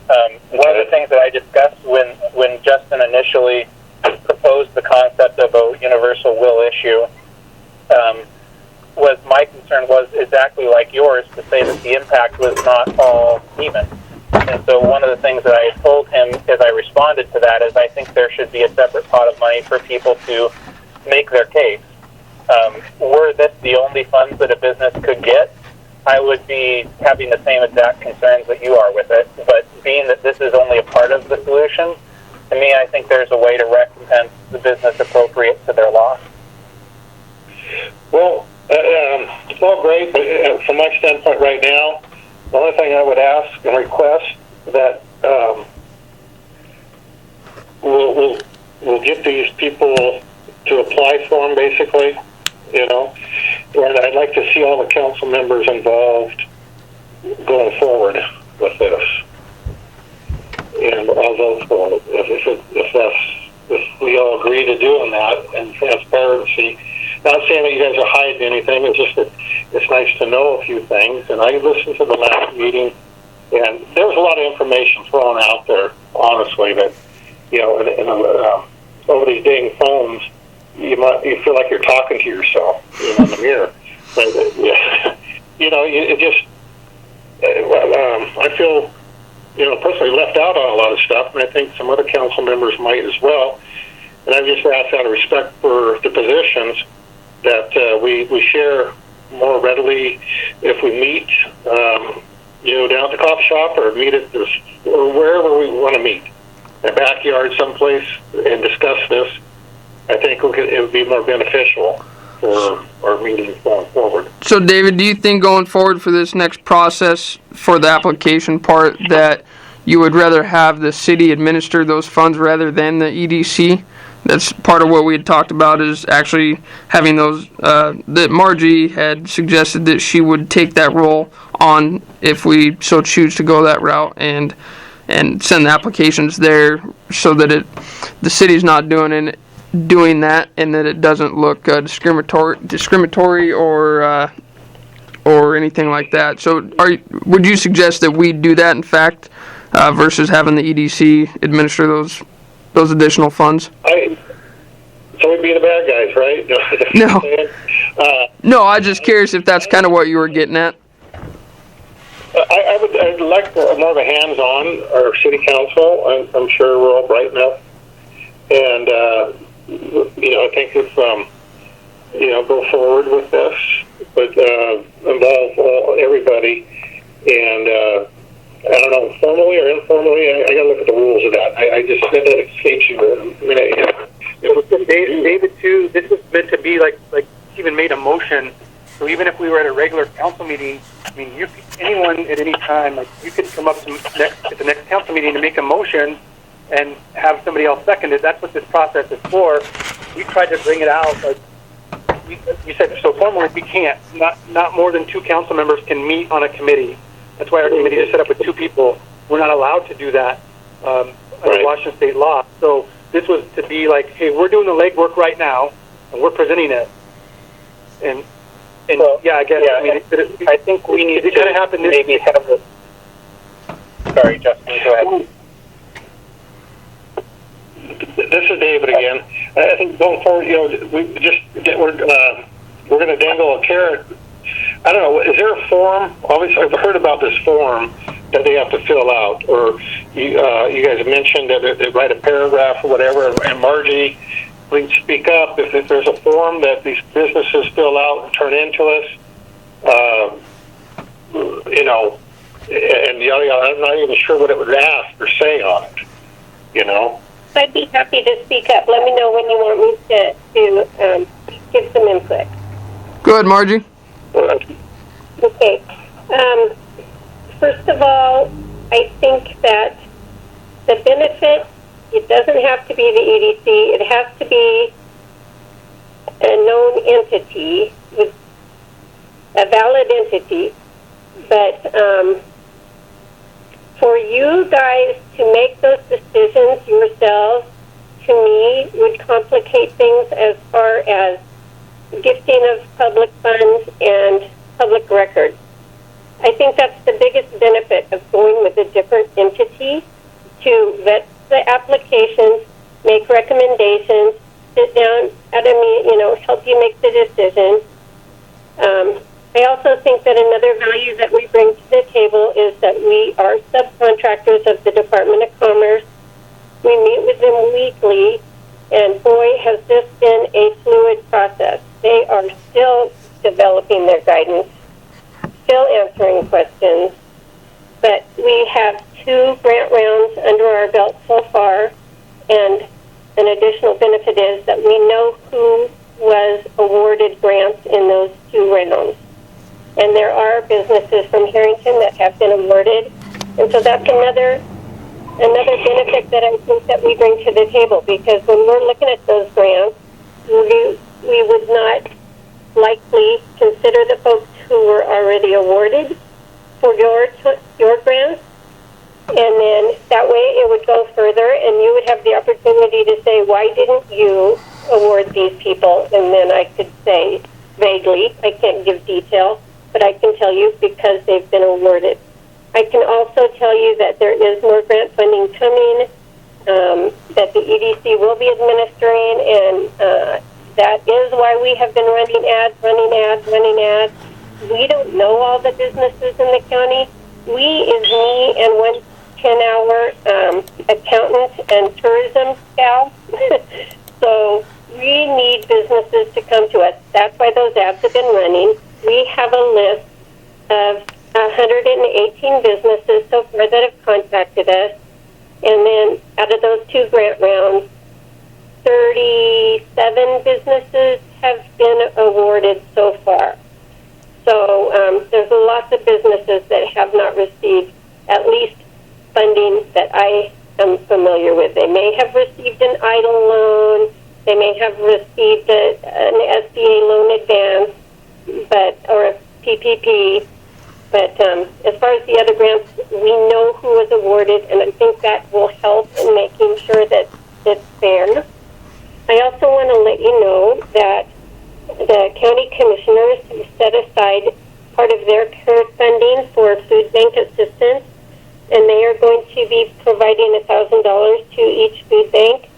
One of the things that I discussed when Justin initially proposed the concept of a universal will issue was my concern was exactly like yours, to say that the impact was not all even. And so one of the things that I had told him as I responded to that is I think there should be a separate pot of money for people to make their case. Were this the only funds that a business could get, I would be having the same exact concerns that you are with it. But being that this is only a part of the solution, to me, I think there's a way to recompense the business appropriate to their loss. Well, it's all great, but from my standpoint right now, the only thing I would ask and request that we'll get these people to apply for them, basically, and I'd like to see all the council members involved going forward with this. And I'll vote for it if we all agree to doing that and transparency. Not saying that you guys are hiding anything. It's just that it's nice to know a few things. And I listened to the last meeting, and there was a lot of information thrown out there. Honestly, that over these dang phones, you feel like you're talking to yourself in the mirror. But I feel personally left out on a lot of stuff, and I think some other council members might as well. And I just ask out of respect for the positions that we share more readily if we meet, down at the coffee shop or meet at this, or wherever we want to meet, in a backyard someplace, and discuss this. I think it would be more beneficial for our meetings going forward. So, David, do you think going forward for this next process for the application part that you would rather have the city administer those funds rather than the EDC? That's part of what we had talked about, is actually having those, that Margie had suggested that she would take that role on if we so choose to go that route and send the applications there, so that the city's not doing that, and that it doesn't look discriminatory or anything like that. So would you suggest that we do that, in fact, versus having the EDC administer those additional funds? So we'd be the bad guys, right? No. No, I'm just curious if that's kind of what you were getting at. I'd like more of a hands-on our city council. I'm sure we're all bright enough, and I think if go forward with this, but involve everybody, and I don't know, formally or informally, I got to look at the rules of that. I just said that escapes you a minute. David, too, this was meant to be like Stephen made a motion. So even if we were at a regular council meeting, I mean, anyone at any time, you could come up at the next council meeting to make a motion and have somebody else second it. That's what this process is for. We tried to bring it out. You said so formally we can't. Not more than 2 council members can meet on a committee. That's why our committee is set up with 2 people. We're not allowed to do that under Washington state law. So this was to be like, hey, we're doing the legwork right now, and we're presenting it. And And Well, yeah, I guess. yeah, I mean, I think we need it to kind of happened. maybe have the. Sorry, Justin, go ahead. This is David again. I think going forward, we're going to dangle a carrot. I don't know. Is there a form? Obviously, I've heard about this form that they have to fill out, or you guys have mentioned that they write a paragraph or whatever. And Margie, please speak up if there's a form that these businesses fill out and turn into us. And I'm not even sure what it would ask or say on it. I'd be happy to speak up. Let me know when you want me to give some input. Go ahead, Margie. Okay. First of all, I think that the benefit, it doesn't have to be the EDC. It has to be a known entity, with a valid entity. But for you guys to make those decisions yourselves, to me, would complicate things as far as gifting of public funds and public records. I think that's the biggest benefit of going with a different entity, to vet the applications, make recommendations, sit down at a meeting, help you make the decision. I also think that another value that we bring to the table is that we are subcontractors of the Department of Commerce. We meet with them weekly, and boy, has this been a fluid process. They are still developing their guidance, still answering questions, but we have 2 grant rounds under our belt so far, and an additional benefit is that we know who was awarded grants in those 2 rounds. And there are businesses from Harrington that have been awarded, and so that's another benefit that I think that we bring to the table, because when we're looking at those grants, we would not likely consider the folks who were already awarded for your grants, and then that way it would go further, and you would have the opportunity to say, why didn't you award these people? And then I could say vaguely, I can't give detail, but I can tell you because they've been awarded. I can also tell you that there is more grant funding coming, that the EDC will be administering, and that is why we have been running ads. We don't know all the businesses in the county. We is me and one 10-hour accountant and tourism gal. So we need businesses to come to us. That's why those ads have been running. We have a list of 118 businesses so far that have contacted us. And then out of those 2 grant rounds, 37 businesses have been awarded so far. So there's lots of businesses that have not received at least funding that I am familiar with. They may have received an EIDL loan. They may have received an SBA loan advance, or a PPP. But as far as the other grants, we know who was awarded, and I think that will help in making sure that it's fair. I also want to let you know that the county commissioners have set aside part of their current funding for food bank assistance, and they are going to be providing $1,000 to each food bank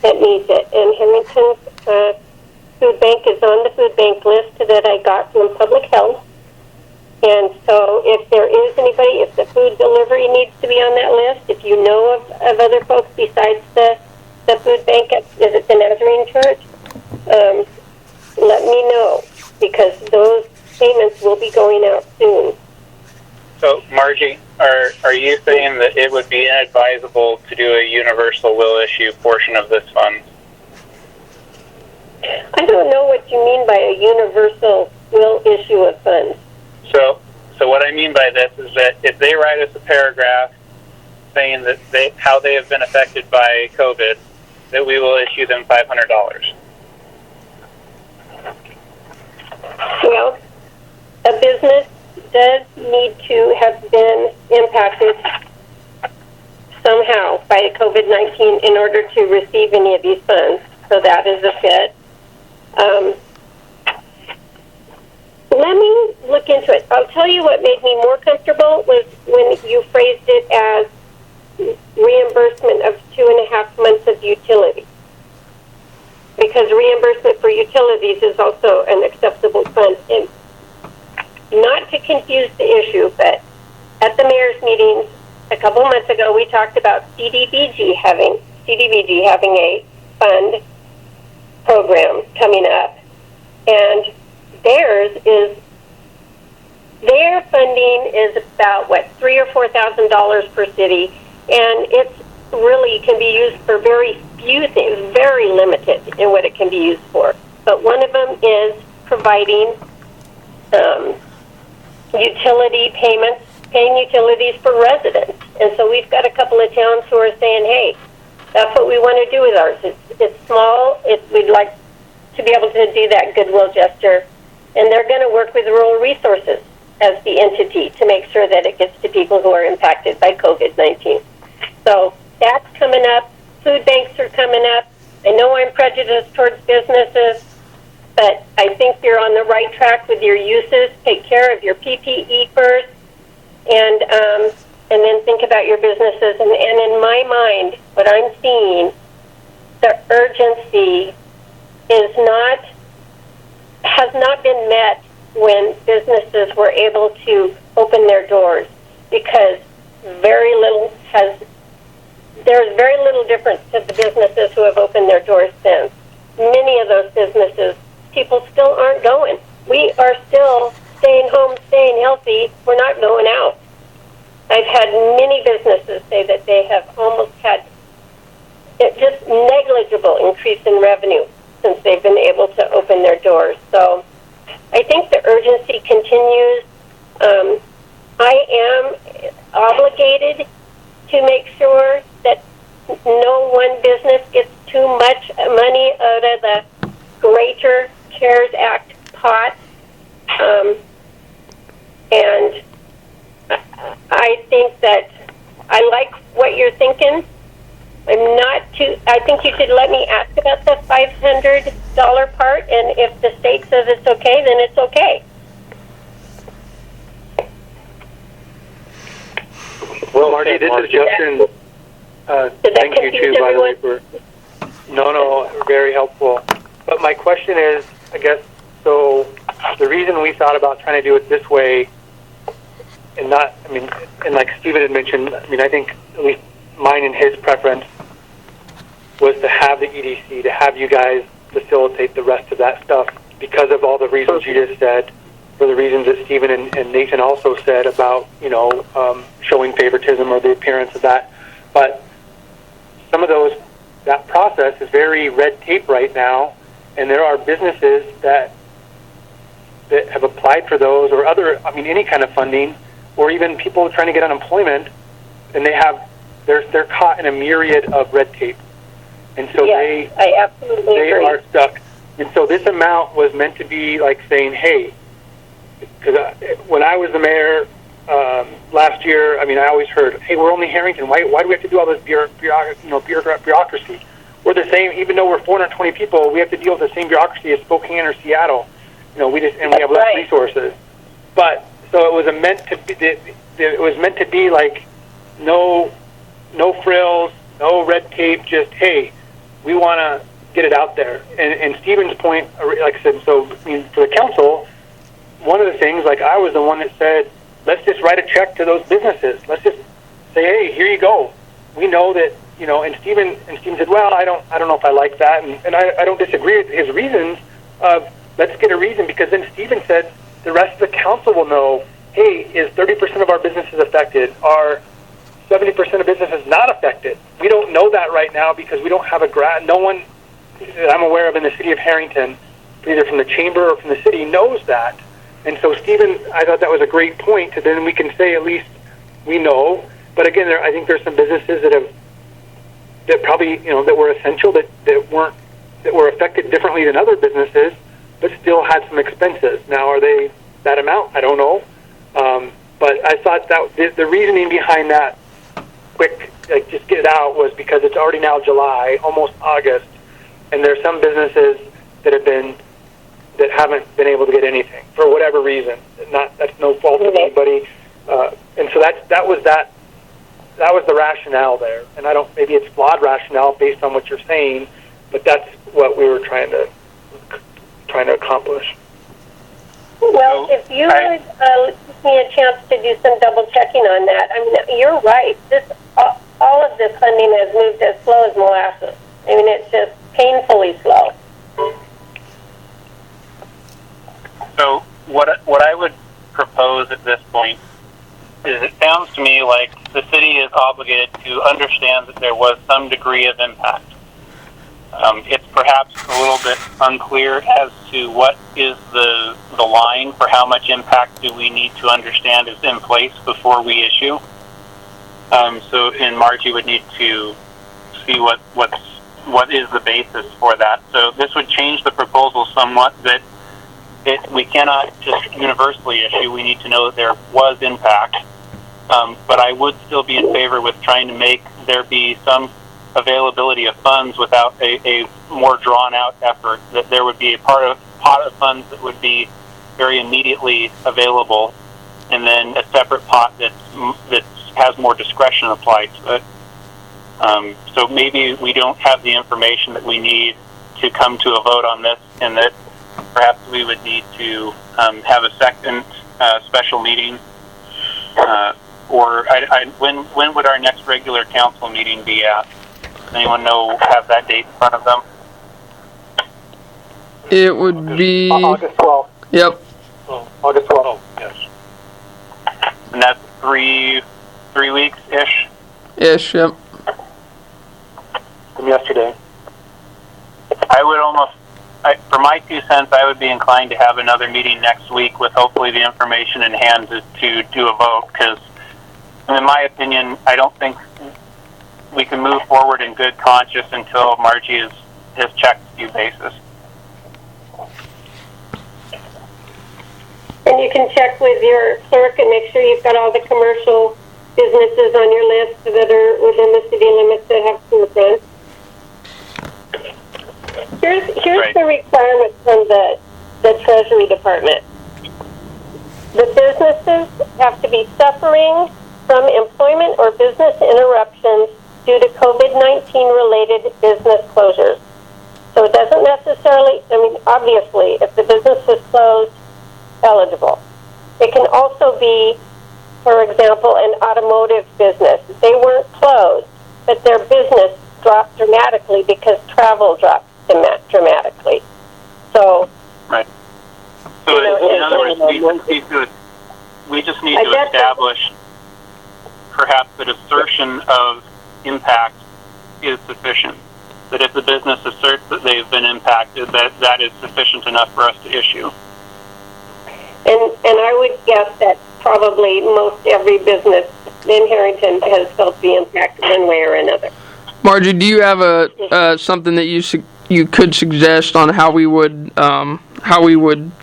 that needs it. And Harrington's food bank is on the food bank list that I got from Public Health. And so if there is anybody, if the food delivery needs to be on that list, if you know of other folks besides the food bank, is it the Nazarene Church? Let me know, because those payments will be going out soon. So, Margie, are you saying that it would be inadvisable to do a universal will issue portion of this fund? I don't know what you mean by a universal will issue of funds. So what I mean by this is that if they write us a paragraph saying that how they have been affected by COVID, that we will issue them $500. Well, a business does need to have been impacted somehow by COVID-19 in order to receive any of these funds. So that is a fit. look into it. I'll tell you what made me more comfortable was when you phrased it as reimbursement of 2.5 months of utilities. Because reimbursement for utilities is also an acceptable fund. And not to confuse the issue, but at the mayor's meetings a couple months ago, we talked about CDBG having a fund program coming up, and their funding is about $3,000 or $4,000 per city, and it's really can be used for very few things, very limited in what it can be used for. But one of them is providing utility payments, paying utilities for residents. And so we've got a couple of towns who are saying, hey, that's what we want to do with ours. It's small. We'd like to be able to do that goodwill gesture. And they're going to work with Rural Resources as the entity to make sure that it gets to people who are impacted by COVID-19. So that's coming up. Food banks are coming up. I know I'm prejudiced towards businesses, but I think you're on the right track with your uses. Take care of your PPE first, and then think about your businesses. And in my mind, what I'm seeing, the urgency has not been met when businesses were able to open their doors, because there's very little difference to the businesses who have opened their doors since. Many of those businesses, people still aren't going. We are still staying home, staying healthy. We're not going out. I've had many businesses say that they have almost had just negligible increase in revenue since they've been able to open their doors. So I think the urgency continues. I am obligated to make sure that no one business gets too much money out of the Greater CARES Act pot. And I think that I like what you're thinking. I think you should let me ask about the $500 part, and if the state says it's okay, then it's okay. Well, Marty, this is Justin. Thank you, too, by the way, for... No, very helpful. But my question is, I guess, so the reason we thought about trying to do it this way, and like Stephen had mentioned, I think at least mine and his preference was to have the EDC, to have you guys facilitate the rest of that stuff because of all the reasons you just said, for the reasons that Stephen and Nathan also said about, showing favoritism or the appearance of that. But some of that process is very red tape right now, and there are businesses that have applied for those or any kind of funding, or even people trying to get unemployment, and they're caught in a myriad of red tape. And so yes, I absolutely they agree. are stuck. And so this amount was meant to be like saying, hey, because when I was the mayor last year, I always heard, hey, we're only Harrington. Why do we have to do all this bureaucracy? We're the same, even though we're 420 people, we have to deal with the same bureaucracy as Spokane or Seattle. We have less resources. But so it was meant to be like no frills, no red tape. Just hey, we want to get it out there. And Stephen's point, like I said, so for the council, one of the things, like I was the one that said, let's just write a check to those businesses. Let's just say, hey, here you go. We know that, and Stephen said, well, I don't know if I like that, and I don't disagree with his reasons of let's get a reason, because then Stephen said the rest of the council will know, hey, is 30% of our businesses affected? Are 70% of businesses not affected? We don't know that right now because we don't have no one that I'm aware of in the city of Harrington, either from the chamber or from the city, knows that. And so, Stephen, I thought that was a great point, because then we can say at least we know. But again, I think there's some businesses that probably, that were essential, that were affected differently than other businesses, but still had some expenses. Now, are they that amount? I don't know. But I thought that the reasoning behind that just get it out, was because it's already now July, almost August, and there's some businesses that haven't been able to get anything for whatever reason. that's no fault of anybody. And so that was the rationale there. And maybe it's flawed rationale based on what you're saying, but that's what we were trying to accomplish. Well, if you would give me a chance to do some double checking on that, I mean, you're right. All of this funding has moved as slow as molasses. I mean, it's just painfully slow. So what I would propose at this point is, it sounds to me like the city is obligated to understand that there was some degree of impact. It's perhaps a little bit unclear as to what is the line for how much impact do we need to understand is in place before we issue. And Margie would need to see what is the basis for that. So this would change the proposal somewhat, that we cannot just universally issue. We need to know that there was impact. But I would still be in favor with trying to make there be some availability of funds without a more drawn-out effort, that there would be a pot of funds that would be very immediately available, and then a separate pot that has more discretion applied to it. So maybe we don't have the information that we need to come to a vote on this, and that perhaps we would need to have a second special meeting. When would our next regular council meeting be at? Anyone have that date in front of them? It would be August 12th. Yep. August 12th. Oh, yes. And that's three weeks-ish? Ish, yep. From yesterday. I would for my 2 cents, I would be inclined to have another meeting next week with hopefully the information in hand to do a vote, because in my opinion, I don't think we can move forward in good conscience until Margie has checked a few bases. And you can check with your clerk and make sure you've got all the commercial businesses on your list that are within the city limits that have storefronts. Here's Right. the requirement from the Treasury Department. The businesses have to be suffering from employment or business interruptions due to COVID-19 related business closures. So it doesn't necessarily, obviously, if the business is closed, eligible. It can also be, for example, an automotive business. They weren't closed, but their business dropped dramatically because travel dropped dramatically. So, right. So in other words, we just need to establish perhaps that assertion of impact is sufficient. That if the business asserts that they've been impacted, that is sufficient enough for us to issue. and I would guess that probably most every business in Harrington has felt the impact one way or another. Margie, do you have something that you could suggest on how we would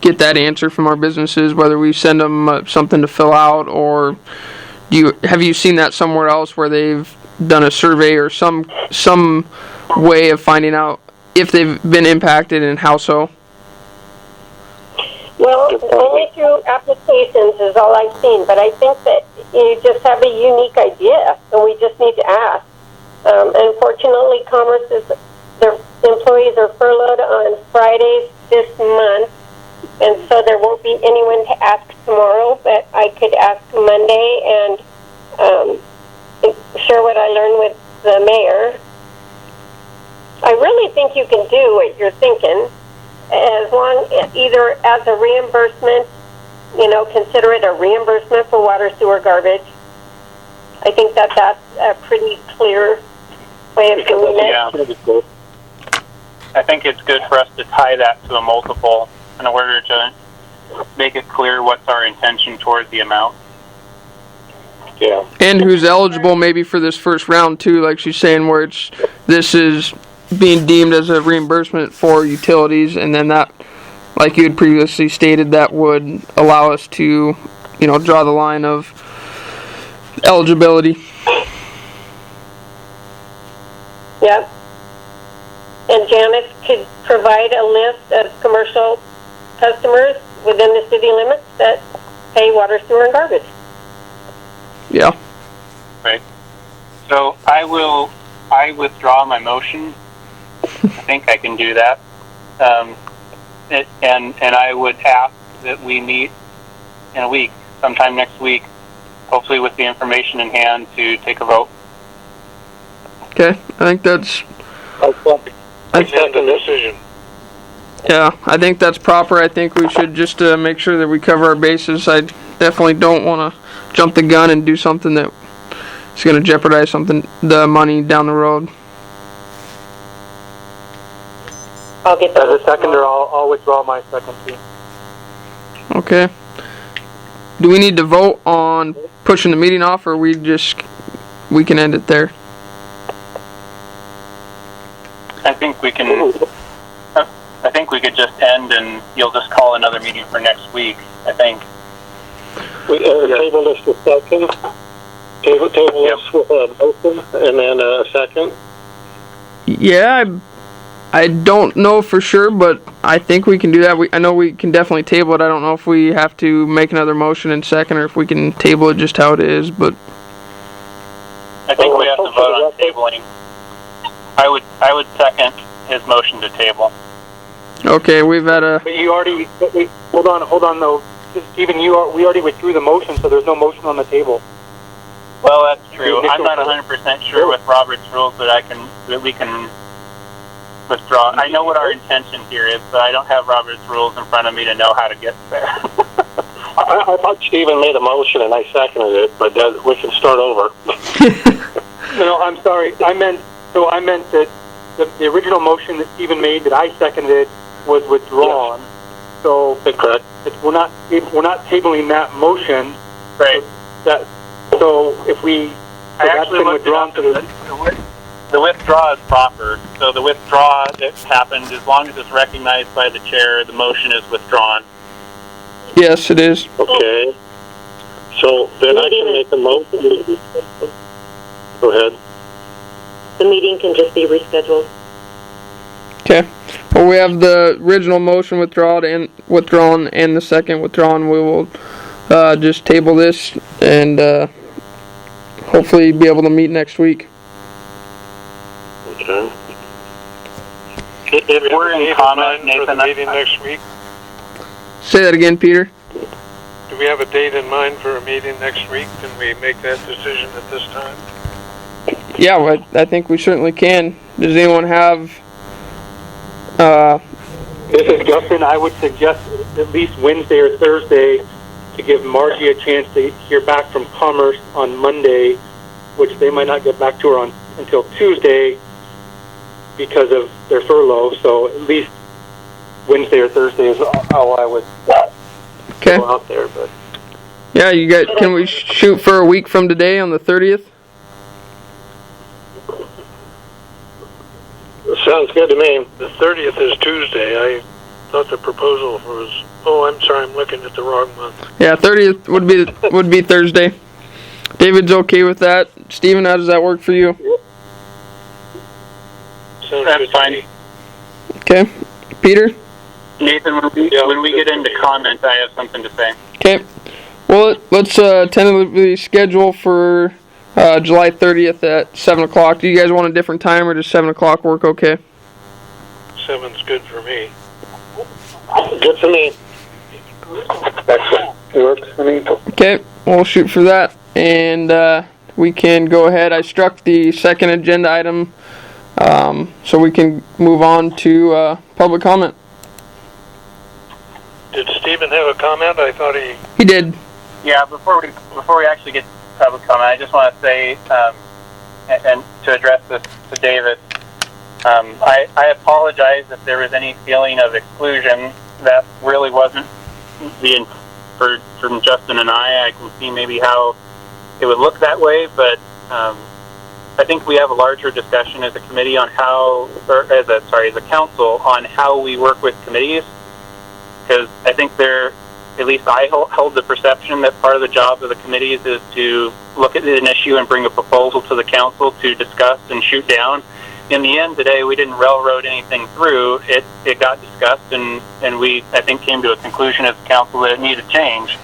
get that answer from our businesses, whether we send them something to fill out, or have you seen that somewhere else where they've done a survey or some way of finding out if they've been impacted and how so? Well, only through applications is all I've seen, but I think that you just have a unique idea, and we just need to ask. Unfortunately, their employees are furloughed on Fridays this month, and so there won't be anyone to ask tomorrow, but I could ask Monday and share what I learned with the mayor. I really think you can do what you're thinking, as long either as a reimbursement, consider it a reimbursement for water, sewer, garbage. I think that's a pretty clear way of doing it. Yeah. I think it's good for us to tie that to a multiple in order to make it clear what's our intention towards the amount. Yeah. And who's eligible maybe for this first round too, like she's saying, where this is being deemed as a reimbursement for utilities, and then that, like you had previously stated, that would allow us to, draw the line of eligibility. Yep. And Janice could provide a list of commercial customers within the city limits that pay water, sewer, and garbage. Yeah. Right. So I withdraw my motion. I think I can do that. And I would ask that we meet in a week, sometime next week, hopefully with the information in hand to take a vote. Okay. I think that's. I send a decision. Yeah, I think that's proper. I think we should just make sure that we cover our bases. I definitely don't want to jump the gun and do something that is going to jeopardize the money down the road. I'll get that. As a seconder, I'll withdraw my second too. Okay. Do we need to vote on pushing the meeting off, or we can end it there? I think we can. I think we could just end, and you'll just call another meeting for next week. I think. We table this to second. Table this with a motion and then a second. Yeah, I don't know for sure, but I think we can do that. I know we can definitely table it. I don't know if we have to make another motion in second, or if we can table it just how it is. But I think we have to vote on tabling. I would second his motion to table. okay, we've had a. But you already, hold on though. Stephen, we already withdrew the motion, so there's no motion on the table. Well, that's true. I'm not 100% sure with Robert's rules that we can withdraw. I know what our intention here is, but I don't have Robert's rules in front of me to know how to get there. I thought Stephen made a motion and I seconded it, but we can start over. No, I'm sorry. I meant that the original motion that Stephen made that I seconded was withdrawn. Yes. So correct. We're not tabling that motion. Right. So if we that's been withdrawn to the withdraw is proper. So the withdraw that happened, as long as it's recognized by the chair, the motion is withdrawn. Yes, it is. Okay. So then I can make a motion. Go ahead. The meeting can just be rescheduled. Okay. Well, we have the original motion withdrawn and the second withdrawn. We will just table this and hopefully be able to meet next week. Okay. If we're in comment, for the Nathan, meeting next week. Say that again, Peter. Do we have a date in mind for a meeting next week? Can we make that decision at this time? Yeah, well, I think we certainly can. Does anyone have? This is Justin. I would suggest at least Wednesday or Thursday to give Margie a chance to hear back from Commerce on Monday, which they might not get back to her until Tuesday because of their furlough. So at least Wednesday or Thursday is how I would go out there. But Yeah, you guys, can we shoot for a week from today on the 30th? Sounds good to me. The 30th is Tuesday. I thought the proposal was. Oh, I'm sorry. I'm looking at the wrong month. Yeah, 30th would be Thursday. David's okay with that. Steven, how does that work for you? Sounds That's good fine. to me. Okay. Peter? Nathan, when we get into comments, I have something to say. Okay. Well, let's tentatively schedule for July 30th at 7 o'clock. Do you guys want a different time, or does 7 o'clock work okay? 7's good for me. Good for me. Excellent. It works for me. Okay, we'll shoot for that, and we can go ahead. I struck the second agenda item, so we can move on to public comment. Did Stephen have a comment? I thought He did. Yeah, before we actually get to public comment, I just want to say, and to address this to David, I apologize if there was any feeling of exclusion. That really wasn't from Justin and I can see maybe how it would look that way, but I think we have a larger discussion as a committee on how, or as a council on how we work with committees, because I think at least I hold the perception that part of the job of the committees is to look at an issue and bring a proposal to the council to discuss and shoot down. In the end today, we didn't railroad anything through. It got discussed, and we, I think, came to a conclusion as a council that it needed change.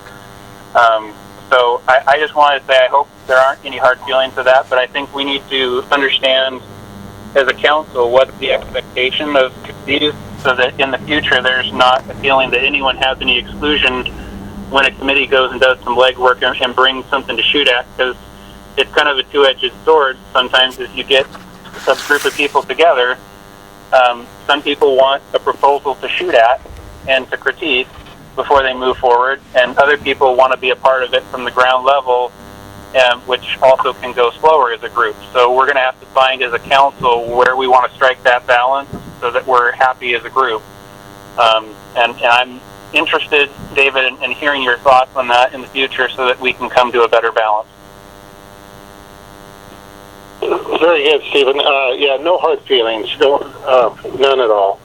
So I just wanted to say I hope there aren't any hard feelings to that, but I think we need to understand as a council what the expectation of these, so that in the future there's not a feeling that anyone has any exclusion when a committee goes and does some legwork and brings something to shoot at, because it's kind of a two-edged sword. Sometimes if you get a group of people together, some people want a proposal to shoot at and to critique before they move forward, and other people want to be a part of it from the ground level, which also can go slower as a group. So we're going to have to find as a council where we want to strike that balance so that we're happy as a group. And I'm interested, David, in hearing your thoughts on that in the future so that we can come to a better balance. Very good, Stephen. Yeah, no hard feelings, none at all.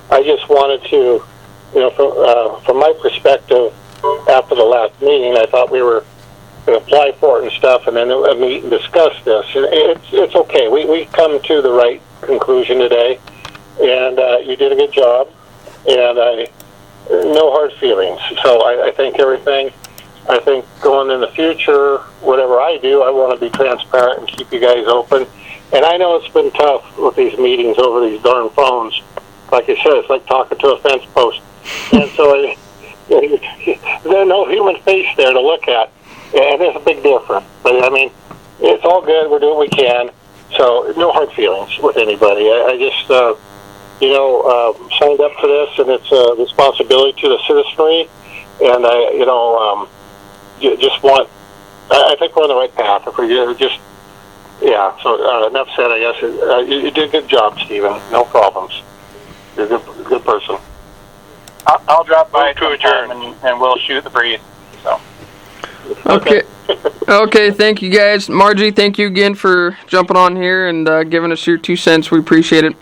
I just wanted to, from my perspective, after the last meeting, I thought we were going to apply for it and stuff, and then meet and discuss this. It's okay. We come to the right conclusion today, and you did a good job, and no hard feelings. So I think everything. I think going in the future, whatever I do, I want to be transparent and keep you guys open. And I know it's been tough with these meetings over these darn phones. Like I said, it's like talking to a fence post. And so there's no human face there to look at. And there's a big difference. But, I mean, it's all good. We're doing what we can. So no hard feelings with anybody. I just, signed up for this, and it's a responsibility to the citizenry. And, just want, I think we're on the right path. If we just, yeah, so enough said, I guess. You did a good job, Stephen. No problems. You're a good person. I'll drop by to adjourn, and we'll shoot the breeze. So. Okay. Okay, thank you guys. Margie, thank you again for jumping on here and giving us your 2 cents. We appreciate it.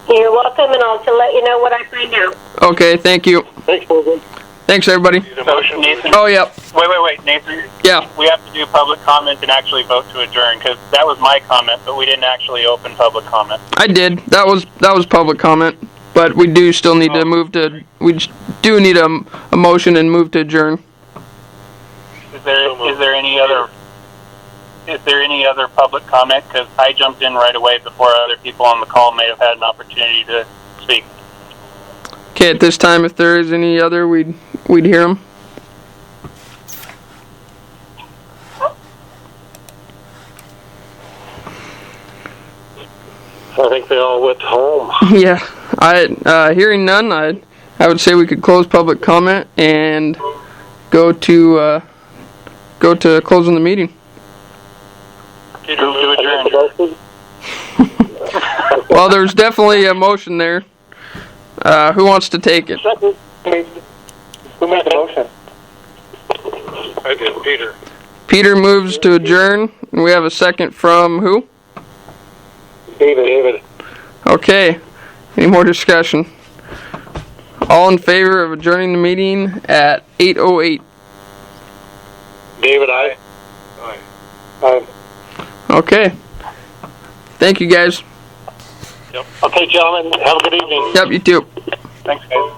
You're welcome, and I'll let you know what I find out. Okay, thank you. Thanks, Morgan. Thanks, everybody. So, Nathan, Oh, yeah. Wait, Nathan. Yeah. We have to do public comment and actually vote to adjourn, because that was my comment, but we didn't actually open public comment. I did. That was public comment, but we do still need to move to. We do need a motion and move to adjourn. Is there any other public comment? Because I jumped in right away before other people on the call may have had an opportunity to speak. Okay, at this time, if there is any other, we'd hear them. I think they all went home. Yeah, hearing none, I would say we could close public comment and go to closing the meeting. Peter, move to adjourn. Well, there's definitely a motion there. Who wants to take it? Who made the motion? I did, Peter. Peter moves to adjourn. And we have a second from who? David. Okay. Any more discussion? All in favor of adjourning the meeting at 8:08. David, aye. Aye. Okay. Thank you, guys. Okay, gentlemen, have a good evening. Yep, you too. Thanks, guys.